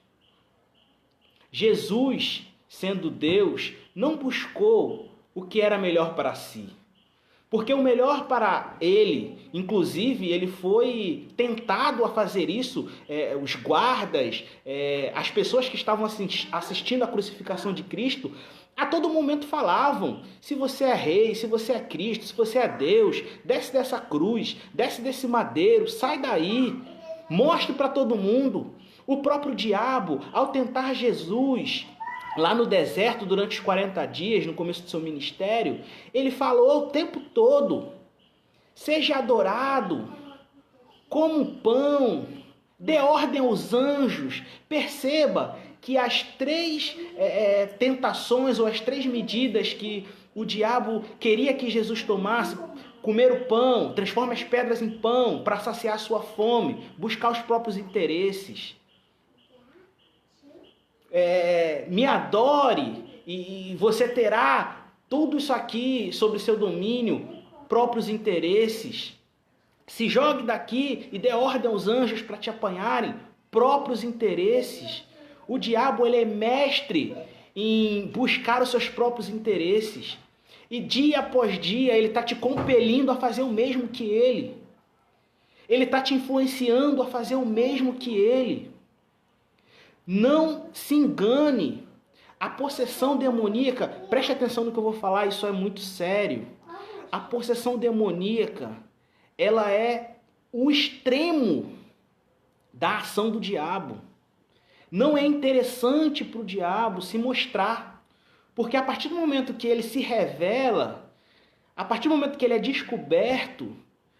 Jesus, sendo Deus, não buscou o que era melhor para si. Porque o melhor para ele, inclusive, ele foi tentado a fazer isso, os guardas, as pessoas que estavam assistindo à crucificação de Cristo, a todo momento falavam: se você é rei, se você é Cristo, se você é Deus, desce dessa cruz, desce desse madeiro, sai daí, mostre para todo mundo. O próprio diabo, ao tentar Jesus lá no deserto durante os 40 dias, no começo do seu ministério, ele falou o tempo todo: seja adorado, coma um pão, dê ordem aos anjos. Perceba que as 3 tentações ou as 3 medidas que o diabo queria que Jesus tomasse: comer o pão, transforma as pedras em pão para saciar a sua fome, buscar os próprios interesses. Me adore e você terá tudo isso aqui sobre seu domínio, próprios interesses. Se jogue daqui e dê ordem aos anjos para te apanharem, próprios interesses. O diabo, ele é mestre em buscar os seus próprios interesses. E dia após dia ele está te compelindo a fazer o mesmo que ele. Ele está te influenciando a fazer o mesmo que ele. Não se engane. A possessão demoníaca, preste atenção no que eu vou falar, isso é muito sério. A possessão demoníaca, ela é o extremo da ação do diabo. Não é interessante para o diabo se mostrar, porque a partir do momento que ele se revela, a partir do momento que ele é descoberto,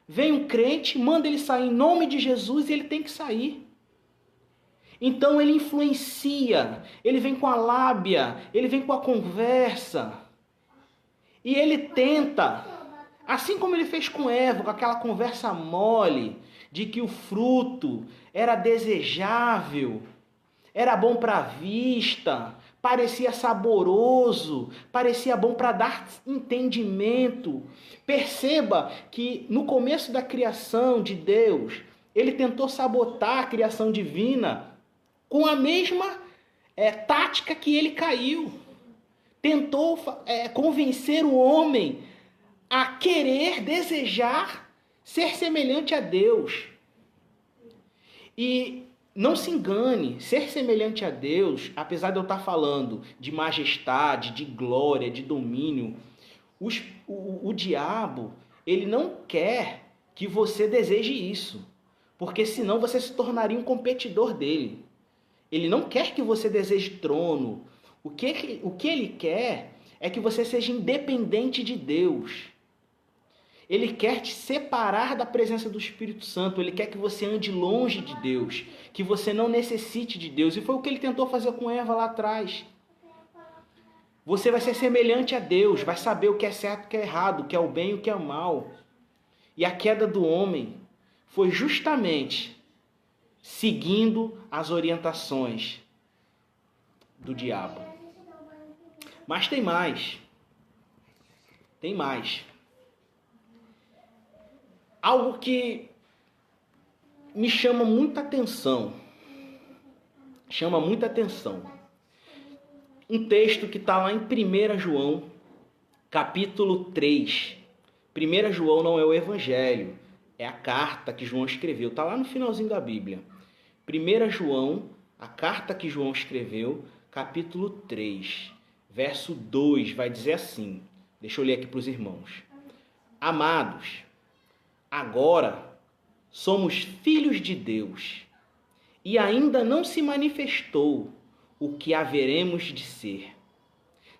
vem um crente, manda ele sair em nome de Jesus e ele tem que sair. Então ele influencia, ele vem com a lábia, ele vem com a conversa. E ele tenta, assim como ele fez com Eva, com aquela conversa mole, de que o fruto era desejável, era bom para a vista, parecia saboroso, parecia bom para dar entendimento. Perceba que no começo da criação de Deus, ele tentou sabotar a criação divina com a mesma tática que ele caiu. Tentou convencer o homem a querer, desejar ser semelhante a Deus. E não se engane, ser semelhante a Deus, apesar de eu estar falando de majestade, de glória, de domínio, o diabo, ele não quer que você deseje isso, porque senão você se tornaria um competidor dele. Ele não quer que você deseje trono. O que ele quer é que você seja independente de Deus. Ele quer te separar da presença do Espírito Santo. Ele quer que você ande longe de Deus, que você não necessite de Deus. E foi o que ele tentou fazer com Eva lá atrás. Você vai ser semelhante a Deus, vai saber o que é certo e o que é errado, o que é o bem e o que é o mal. E a queda do homem foi justamente seguindo as orientações do diabo. Mas tem mais. Tem mais. Algo que me chama muita atenção. Chama muita atenção. Um texto que está lá em 1 João, capítulo 3. 1 João não é o Evangelho, é a carta que João escreveu. Está lá no finalzinho da Bíblia. 1 João, a carta que João escreveu, capítulo 3, verso 2, vai dizer assim. Deixa eu ler aqui para os irmãos. Amados, agora somos filhos de Deus e ainda não se manifestou o que haveremos de ser.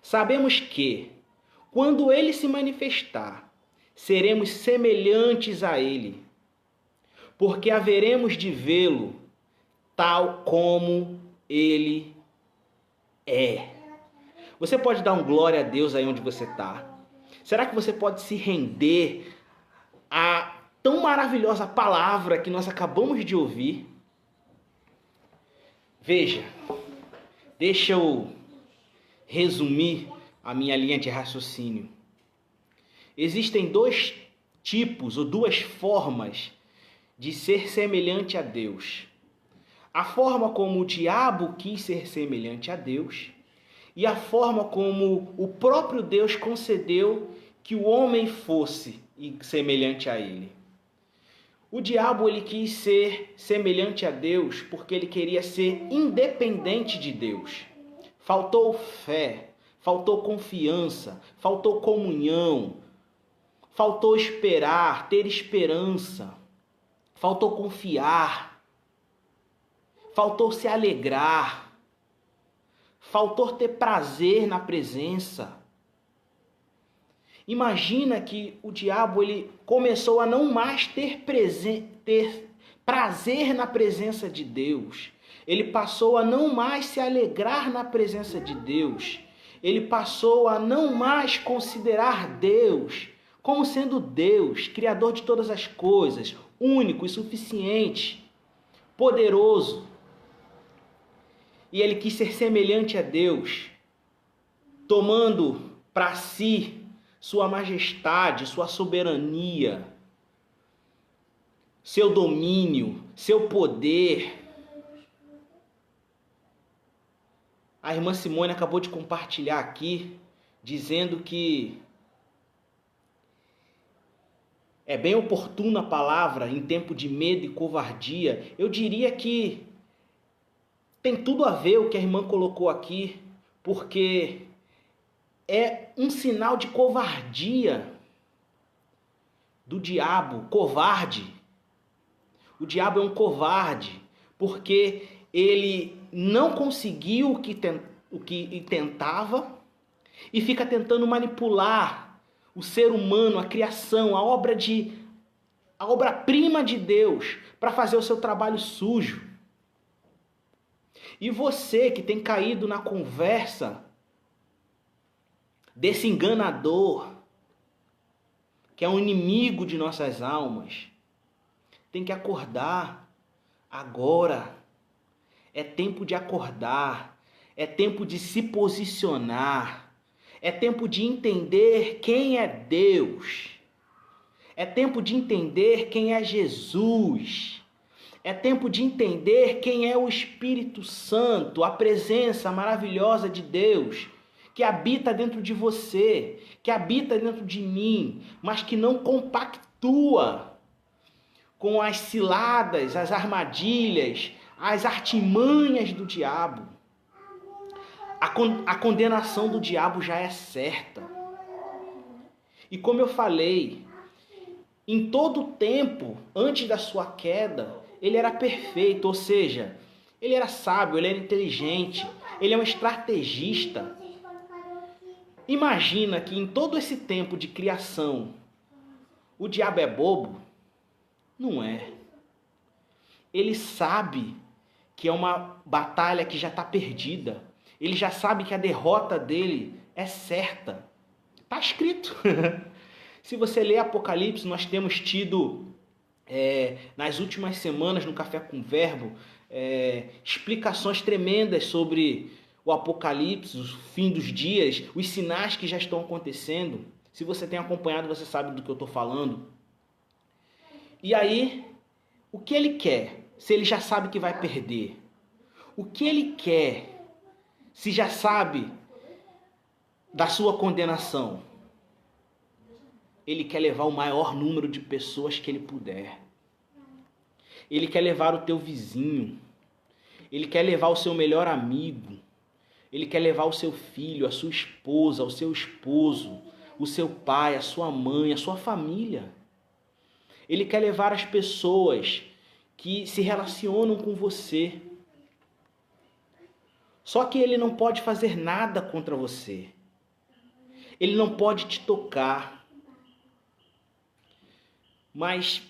Sabemos que, quando ele se manifestar, seremos semelhantes a ele, porque haveremos de vê-lo tal como ele é. Você pode dar um glória a Deus aí onde você está? Será que você pode se render à tão maravilhosa palavra que nós acabamos de ouvir? Veja, deixa eu resumir a minha linha de raciocínio. Existem dois tipos ou duas formas de ser semelhante a Deus. A forma como o diabo quis ser semelhante a Deus e a forma como o próprio Deus concedeu que o homem fosse semelhante a ele. O diabo ele quis ser semelhante a Deus porque ele queria ser independente de Deus. Faltou fé, faltou confiança, faltou comunhão, faltou esperar, ter esperança, faltou confiar, faltou se alegrar, faltou ter prazer na presença. Imagina que o diabo ele começou a não mais ter prazer na presença de Deus. Ele passou a não mais se alegrar na presença de Deus. Ele passou a não mais considerar Deus como sendo Deus, Criador de todas as coisas, único e suficiente, poderoso. E ele quis ser semelhante a Deus, tomando para si sua majestade, sua soberania, seu domínio, seu poder. A irmã Simone acabou de compartilhar aqui, dizendo que é bem oportuna a palavra em tempo de medo e covardia. Eu diria que tem tudo a ver o que a irmã colocou aqui, porque é um sinal de covardia do diabo, covarde. O diabo é um covarde, porque ele não conseguiu o que tentava e fica tentando manipular o ser humano, a criação, a obra-prima de Deus para fazer o seu trabalho sujo. E você que tem caído na conversa desse enganador, que é um inimigo de nossas almas, tem que acordar agora. É tempo de acordar, é tempo de se posicionar, é tempo de entender quem é Deus, é tempo de entender quem é Jesus, é tempo de entender quem é o Espírito Santo, a presença maravilhosa de Deus, que habita dentro de você, que habita dentro de mim, mas que não compactua com as ciladas, as armadilhas, as artimanhas do diabo. A condenação do diabo já é certa. E como eu falei, em todo o tempo, antes da sua queda, ele era perfeito, ou seja, ele era sábio, ele era inteligente, ele é um estrategista. Imagina que em todo esse tempo de criação, o diabo é bobo? Não é. Ele sabe que é uma batalha que já está perdida. Ele já sabe que a derrota dele é certa. Está escrito. Se você ler Apocalipse, nós temos tido, nas últimas semanas, no Café com Verbo, explicações tremendas sobre o Apocalipse, o fim dos dias, os sinais que já estão acontecendo. Se você tem acompanhado, você sabe do que eu estou falando. E aí, o que ele quer, se ele já sabe que vai perder? O que ele quer, se já sabe da sua condenação? Ele quer levar o maior número de pessoas que ele puder. Ele quer levar o teu vizinho. Ele quer levar o seu melhor amigo. Ele quer levar o seu filho, a sua esposa, o seu esposo, o seu pai, a sua mãe, a sua família. Ele quer levar as pessoas que se relacionam com você. Só que ele não pode fazer nada contra você. Ele não pode te tocar. Mas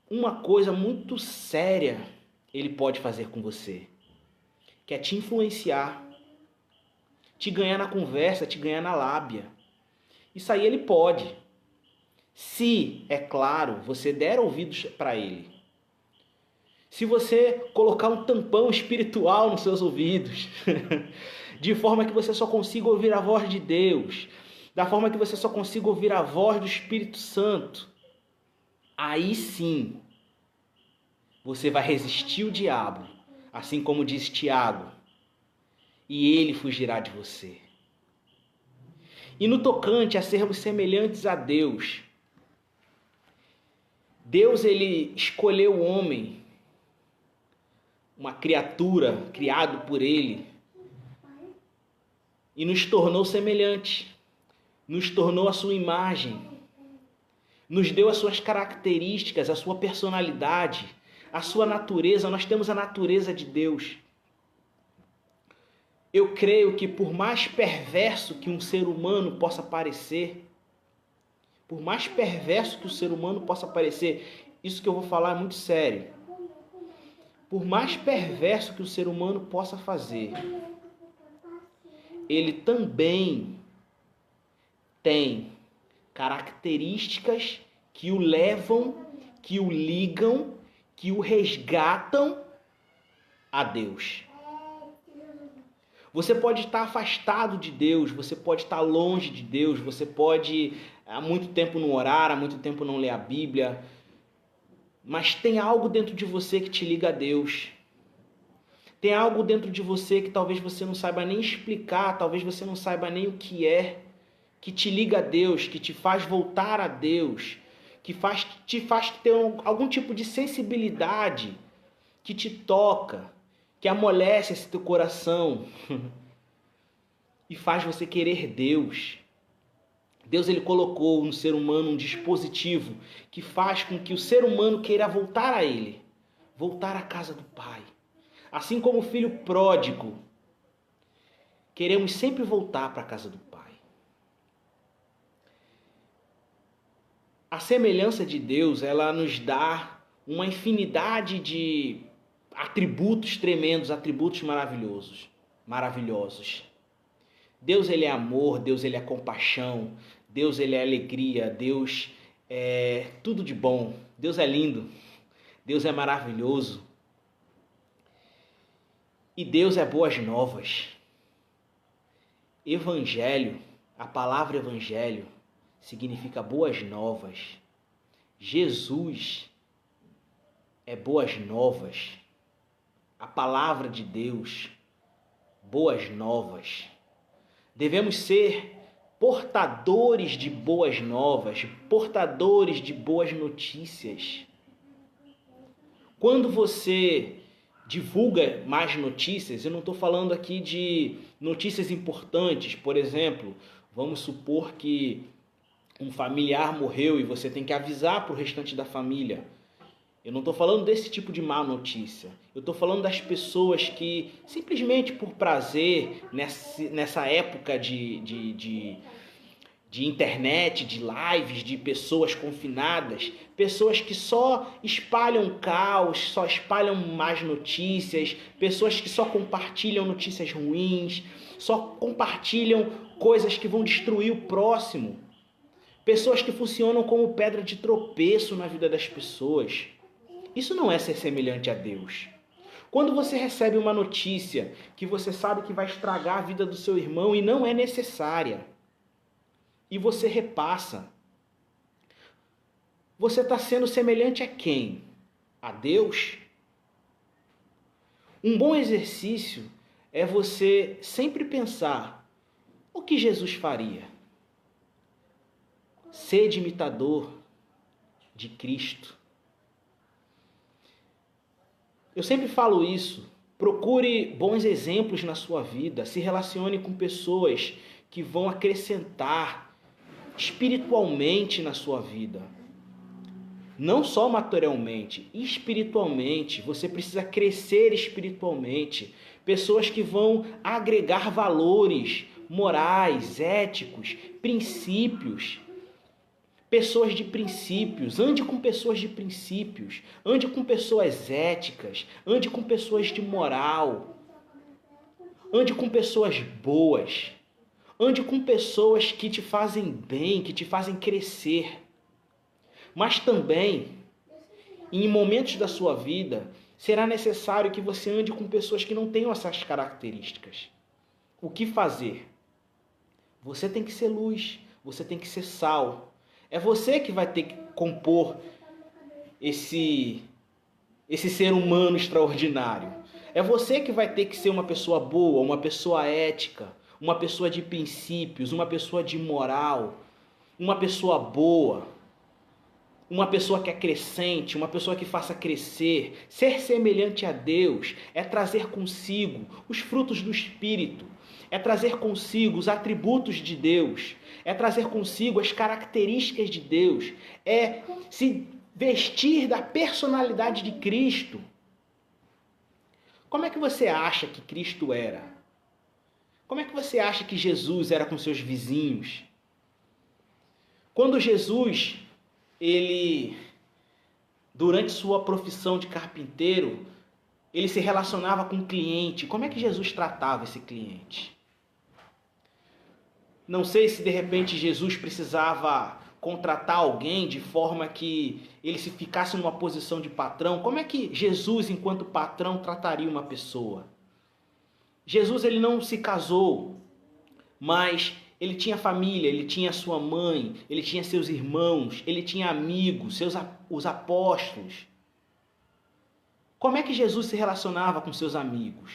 uma coisa muito séria ele pode fazer com você, que é te influenciar, te ganhar na conversa, te ganhar na lábia. Isso aí ele pode. Se, é claro, você der ouvidos para ele. Se você colocar um tampão espiritual nos seus ouvidos, de forma que você só consiga ouvir a voz de Deus, da forma que você só consiga ouvir a voz do Espírito Santo, aí sim você vai resistir o diabo, assim como diz Tiago, e ele fugirá de você. E no tocante a sermos semelhantes a Deus, Deus ele escolheu o homem, uma criatura criado por ele, e nos tornou semelhante, nos tornou a sua imagem, nos deu as suas características, a sua personalidade, a sua natureza. Nós temos a natureza de Deus. Eu creio que por mais perverso que um ser humano possa parecer, por mais perverso que o ser humano possa parecer, isso que eu vou falar é muito sério. Por mais perverso que o ser humano possa fazer, ele também tem características que o levam, que o ligam, que o resgatam a Deus. Você pode estar afastado de Deus, você pode estar longe de Deus, você pode há muito tempo não orar, há muito tempo não ler a Bíblia, mas tem algo dentro de você que te liga a Deus. Tem algo dentro de você que talvez você não saiba nem explicar, talvez você não saiba nem o que é, que te liga a Deus, que te faz voltar a Deus, que te faz ter algum tipo de sensibilidade, que te toca, que amolece esse teu coração e faz você querer Deus. Deus ele colocou no ser humano um dispositivo que faz com que o ser humano queira voltar a ele, voltar à casa do Pai. Assim como o filho pródigo, queremos sempre voltar para a casa do Pai. A semelhança de Deus, ela nos dá uma infinidade de atributos tremendos, atributos maravilhosos. Deus ele é amor, Deus ele é compaixão, Deus ele é alegria, Deus é tudo de bom, Deus é lindo, Deus é maravilhoso. E Deus é boas novas. Evangelho, a palavra evangelho significa boas novas. Jesus é boas novas. A palavra de Deus, boas novas. Devemos ser portadores de boas novas, portadores de boas notícias. Quando você divulga mais notícias, eu não estou falando aqui de notícias importantes, por exemplo, vamos supor que um familiar morreu e você tem que avisar para o restante da família. Eu não estou falando desse tipo de má notícia. Eu estou falando das pessoas que, simplesmente por prazer, nessa época de internet, de lives, de pessoas confinadas, pessoas que só espalham caos, só espalham más notícias, pessoas que só compartilham notícias ruins, só compartilham coisas que vão destruir o próximo. Pessoas que funcionam como pedra de tropeço na vida das pessoas. Isso não é ser semelhante a Deus. Quando você recebe uma notícia que você sabe que vai estragar a vida do seu irmão e não é necessária, e você repassa, você está sendo semelhante a quem? A Deus? Um bom exercício é você sempre pensar o que Jesus faria. Sede imitador de Cristo. Eu sempre falo isso. Procure bons exemplos na sua vida. Se relacione com pessoas que vão acrescentar espiritualmente na sua vida. Não só materialmente, espiritualmente. Você precisa crescer espiritualmente. Pessoas que vão agregar valores morais, éticos, princípios. pessoas de princípios, ande com pessoas de princípios, ande com pessoas éticas, ande com pessoas de moral, ande com pessoas boas, ande com pessoas que te fazem bem, que te fazem crescer. Mas também, em momentos da sua vida, será necessário que você ande com pessoas que não tenham essas características. O que fazer? Você tem que ser luz, você tem que ser sal. É você que vai ter que compor esse ser humano extraordinário. É você que vai ter que ser uma pessoa boa, uma pessoa ética, uma pessoa de princípios, uma pessoa de moral, uma pessoa boa, uma pessoa que acrescente, uma pessoa que faça crescer. Ser semelhante a Deus é trazer consigo os frutos do Espírito, é trazer consigo os atributos de Deus, é trazer consigo as características de Deus, é se vestir da personalidade de Cristo. Como é que você acha que Cristo era? Como é que você acha que Jesus era com seus vizinhos? Quando Jesus, durante sua profissão de carpinteiro, ele se relacionava com o cliente. Como é que Jesus tratava esse cliente? Não sei se de repente Jesus precisava contratar alguém de forma que ele se ficasse numa posição de patrão. Como é que Jesus, enquanto patrão, trataria uma pessoa? Jesus, ele não se casou, mas ele tinha família, ele tinha sua mãe, ele tinha seus irmãos, ele tinha amigos, os apóstolos. Como é que Jesus se relacionava com seus amigos?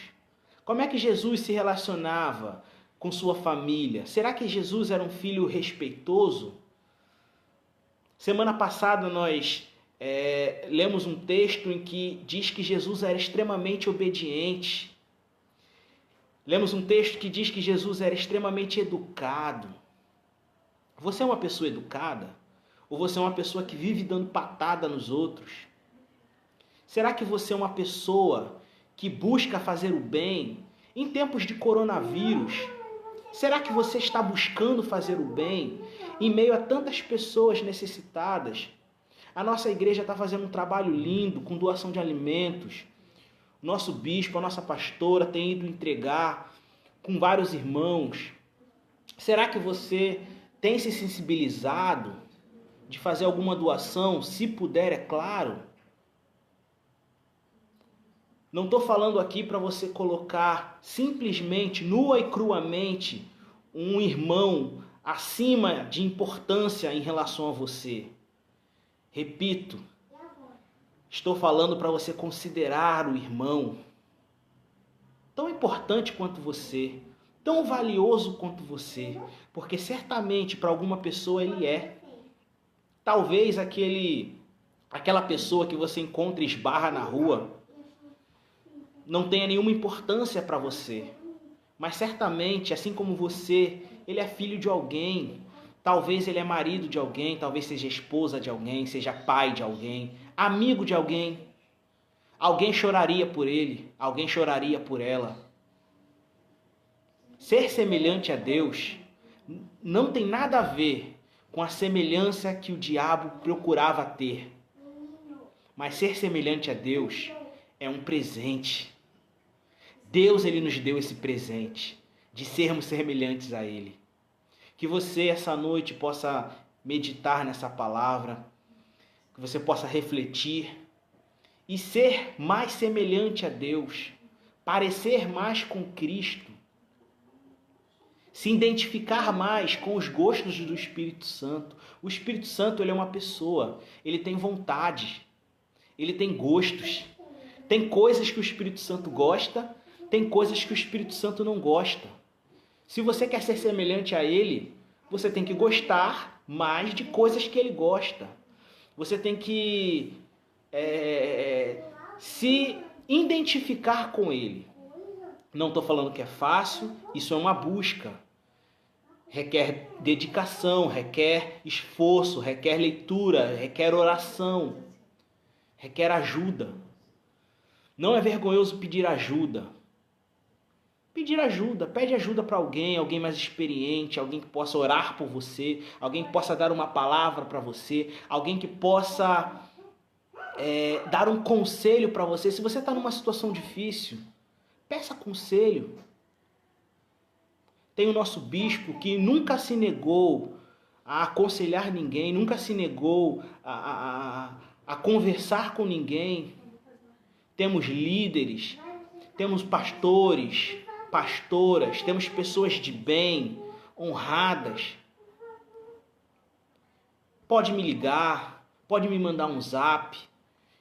Como é que Jesus se relacionava com sua família? Será que Jesus era um filho respeitoso? Semana passada nós lemos um texto em que diz que Jesus era extremamente obediente. Lemos um texto que diz que Jesus era extremamente educado. Você é uma pessoa educada? Ou você é uma pessoa que vive dando patada nos outros? Será que você é uma pessoa que busca fazer o bem em tempos de coronavírus? Será que você está buscando fazer o bem em meio a tantas pessoas necessitadas? A nossa igreja está fazendo um trabalho lindo com doação de alimentos. Nosso bispo, a nossa pastora tem ido entregar com vários irmãos. Será que você tem se sensibilizado de fazer alguma doação? Se puder, é claro. Não estou falando aqui para você colocar simplesmente, nua e cruamente, um irmão acima de importância em relação a você. Repito, estou falando para você considerar o irmão tão importante quanto você, tão valioso quanto você, porque certamente para alguma pessoa ele é. Talvez aquela pessoa que você encontra e esbarra na rua não tenha nenhuma importância para você, mas certamente, assim como você, ele é filho de alguém. Talvez ele é marido de alguém, talvez seja esposa de alguém, seja pai de alguém, amigo de alguém. Alguém choraria por ele, alguém choraria por ela. Ser semelhante a Deus não tem nada a ver com a semelhança que o diabo procurava ter. Mas ser semelhante a Deus é um presente. Deus, ele nos deu esse presente de sermos semelhantes a ele. Que você essa noite possa meditar nessa palavra, que você possa refletir e ser mais semelhante a Deus, parecer mais com Cristo, se identificar mais com os gostos do Espírito Santo. O Espírito Santo, ele é uma pessoa, ele tem vontade, ele tem gostos. Tem coisas que o Espírito Santo gosta, tem coisas que o Espírito Santo não gosta. Se você quer ser semelhante a ele, você tem que gostar mais de coisas que ele gosta. Você tem que se identificar com ele. Não estou falando que é fácil, isso é uma busca. Requer dedicação, requer esforço, requer leitura, requer oração, requer ajuda. Não é vergonhoso pedir ajuda. pedir ajuda. Pede ajuda para alguém mais experiente, alguém que possa orar por você, alguém que possa dar uma palavra para você, alguém que possa dar um conselho para você. Se você está numa situação difícil, peça conselho. Tem o nosso bispo que nunca se negou a aconselhar ninguém, nunca se negou a conversar com ninguém. Temos líderes, temos pastores, pastoras, temos pessoas de bem, honradas. Pode me ligar, pode me mandar um zap.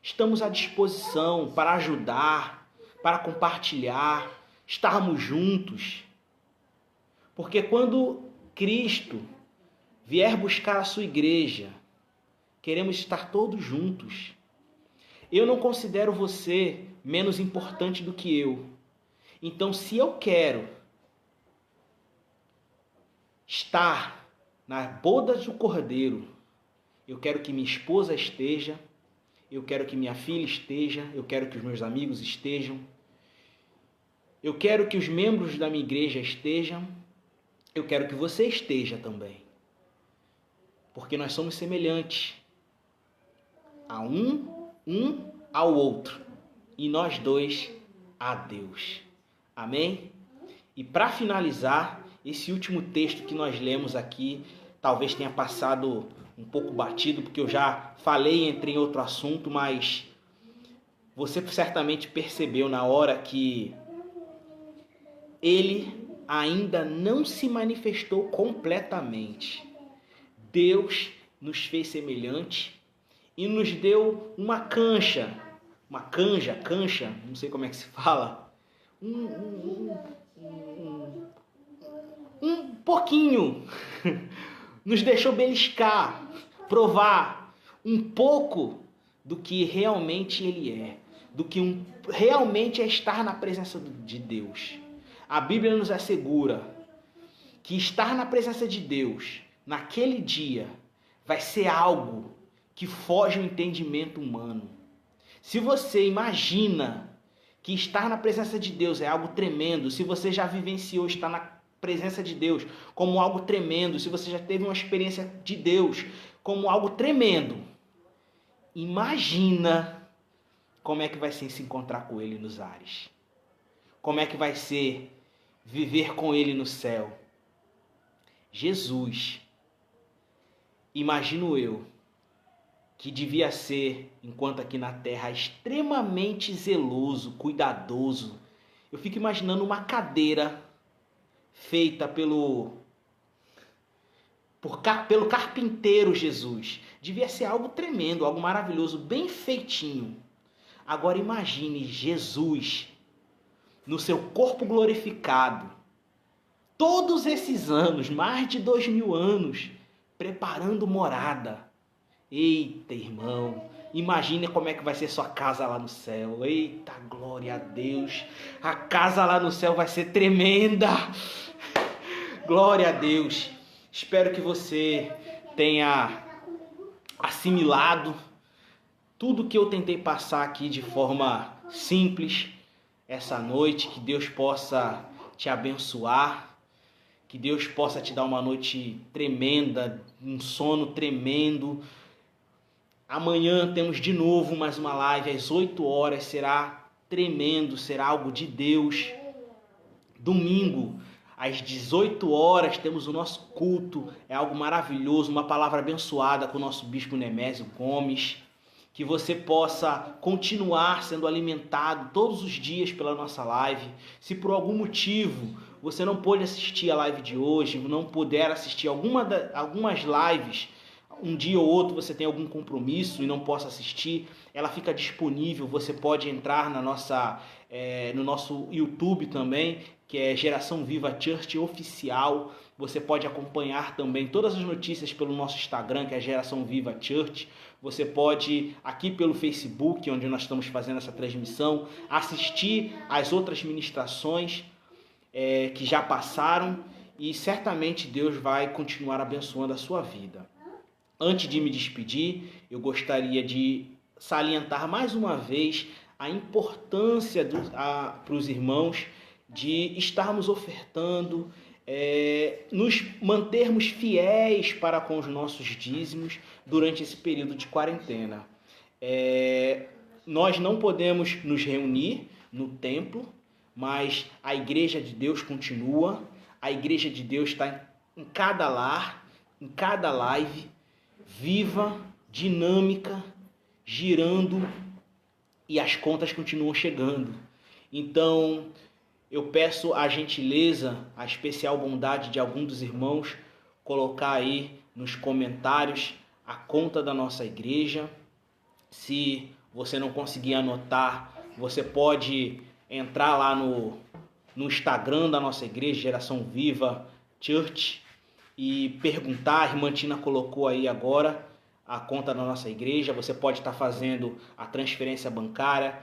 Estamos à disposição para ajudar, para compartilhar, estarmos juntos. Porque quando Cristo vier buscar a sua igreja, queremos estar todos juntos. Eu não considero você menos importante do que eu. Então, se eu quero estar na boda do Cordeiro, eu quero que minha esposa esteja, eu quero que minha filha esteja, eu quero que os meus amigos estejam, eu quero que os membros da minha igreja estejam, eu quero que você esteja também. Porque nós somos semelhantes a um ao outro. E nós dois a Deus. Amém? E para finalizar, esse último texto que nós lemos aqui, talvez tenha passado um pouco batido, porque eu já falei, entrei em outro assunto, mas você certamente percebeu na hora que ele ainda não se manifestou completamente. Deus nos fez semelhante e nos deu uma canja, não sei como é que se fala, um pouquinho, nos deixou beliscar, provar um pouco do que realmente ele é, do que realmente é estar na presença de Deus. A Bíblia nos assegura que estar na presença de Deus naquele dia vai ser algo que foge ao entendimento humano. Se você imagina que estar na presença de Deus é algo tremendo, se você já vivenciou estar na presença de Deus como algo tremendo, se você já teve uma experiência de Deus como algo tremendo, imagina como é que vai ser se encontrar com Ele nos ares. Como é que vai ser viver com Ele no céu. Jesus, imagino eu, que devia ser, enquanto aqui na terra, extremamente zeloso, cuidadoso. Eu fico imaginando uma cadeira feita pelo carpinteiro Jesus. Devia ser algo tremendo, algo maravilhoso, bem feitinho. Agora imagine Jesus no seu corpo glorificado, todos esses anos, mais de 2000 anos, preparando morada. Eita, irmão, imagine como é que vai ser sua casa lá no céu. Eita, glória a Deus, a casa lá no céu vai ser tremenda. Glória a Deus. Espero que você tenha assimilado tudo que eu tentei passar aqui de forma simples essa noite. Que Deus possa te abençoar, que Deus possa te dar uma noite tremenda, um sono tremendo. Amanhã temos de novo mais uma live às 8 horas, será tremendo, será algo de Deus. Domingo, às 18 horas, temos o nosso culto, é algo maravilhoso, uma palavra abençoada com o nosso bispo Nemésio Gomes. Que você possa continuar sendo alimentado todos os dias pela nossa live. Se por algum motivo você não pôde assistir a live de hoje, não puder assistir algumas lives, um dia ou outro você tem algum compromisso e não possa assistir, ela fica disponível. Você pode entrar no nosso YouTube também, que é Geração Viva Church Oficial. Você pode acompanhar também todas as notícias pelo nosso Instagram, que é Geração Viva Church. Você pode, aqui pelo Facebook, onde nós estamos fazendo essa transmissão, assistir às outras ministrações que já passaram, e certamente Deus vai continuar abençoando a sua vida. Antes de me despedir, eu gostaria de salientar mais uma vez a importância para os irmãos de estarmos ofertando, nos mantermos fiéis para com os nossos dízimos durante esse período de quarentena. Nós não podemos nos reunir no templo, mas a Igreja de Deus continua. A Igreja de Deus está em cada lar, em cada live, viva, dinâmica, girando, e as contas continuam chegando. Então, eu peço a gentileza, a especial bondade de algum dos irmãos colocar aí nos comentários a conta da nossa igreja. Se você não conseguir anotar, você pode entrar lá no Instagram da nossa igreja, Geração Viva Church, e perguntar. A irmã Tina colocou aí agora a conta da nossa igreja. Você pode estar fazendo a transferência bancária,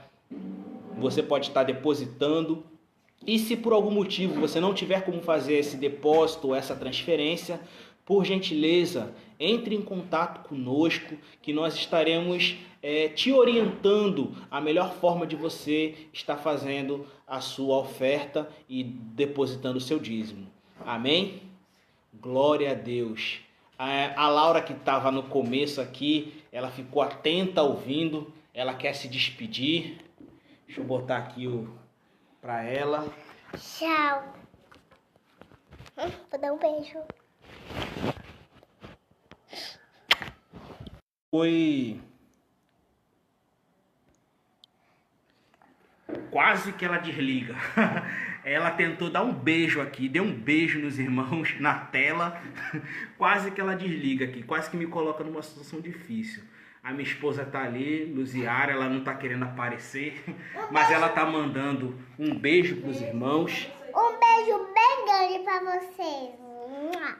você pode estar depositando. E se por algum motivo você não tiver como fazer esse depósito, essa transferência, por gentileza, entre em contato conosco, que nós estaremos te orientando a melhor forma de você estar fazendo a sua oferta e depositando o seu dízimo. Amém? Glória a Deus. A Laura, que estava no começo aqui, ela ficou atenta ouvindo, ela quer se despedir. Deixa eu botar aqui para ela. Tchau. Vou dar um beijo. Foi quase que ela desliga. Ela tentou dar um beijo aqui, deu um beijo nos irmãos na tela. Quase que ela desliga aqui, quase que me coloca numa situação difícil. A minha esposa tá ali, Luziara, ela não tá querendo aparecer, mas ela tá mandando um beijo pros irmãos. Um beijo bem grande pra vocês.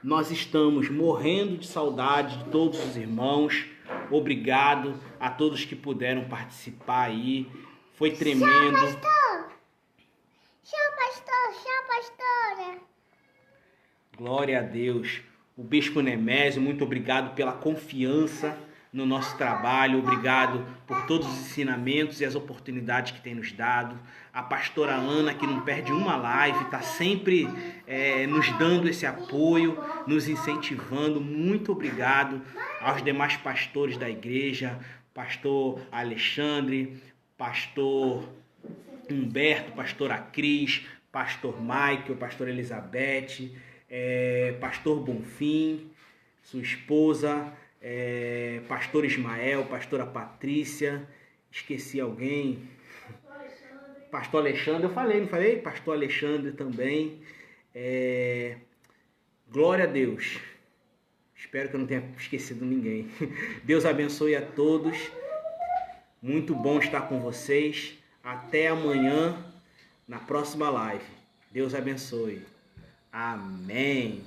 Nós estamos morrendo de saudade de todos os irmãos. Obrigado a todos que puderam participar aí. Foi tremendo. Tchau, pastor. Tchau, pastor. Tchau, pastora. Glória a Deus. O Bispo Nemésio, muito obrigado pela confiança no nosso trabalho. Obrigado por todos os ensinamentos e as oportunidades que tem nos dado. A pastora Ana, que não perde uma live, está sempre nos dando esse apoio, nos incentivando. Muito obrigado aos demais pastores da igreja, pastor Alexandre, pastor Humberto, pastora Cris, pastor Michael, pastor Elizabeth, pastor Bonfim, sua esposa, pastor Ismael, pastora Patrícia, esqueci alguém, pastor Alexandre, eu falei, não falei? Pastor Alexandre também. Glória a Deus. Espero que eu não tenha esquecido ninguém. Deus abençoe a todos. Muito bom estar com vocês. Até amanhã, na próxima live. Deus abençoe. Amém.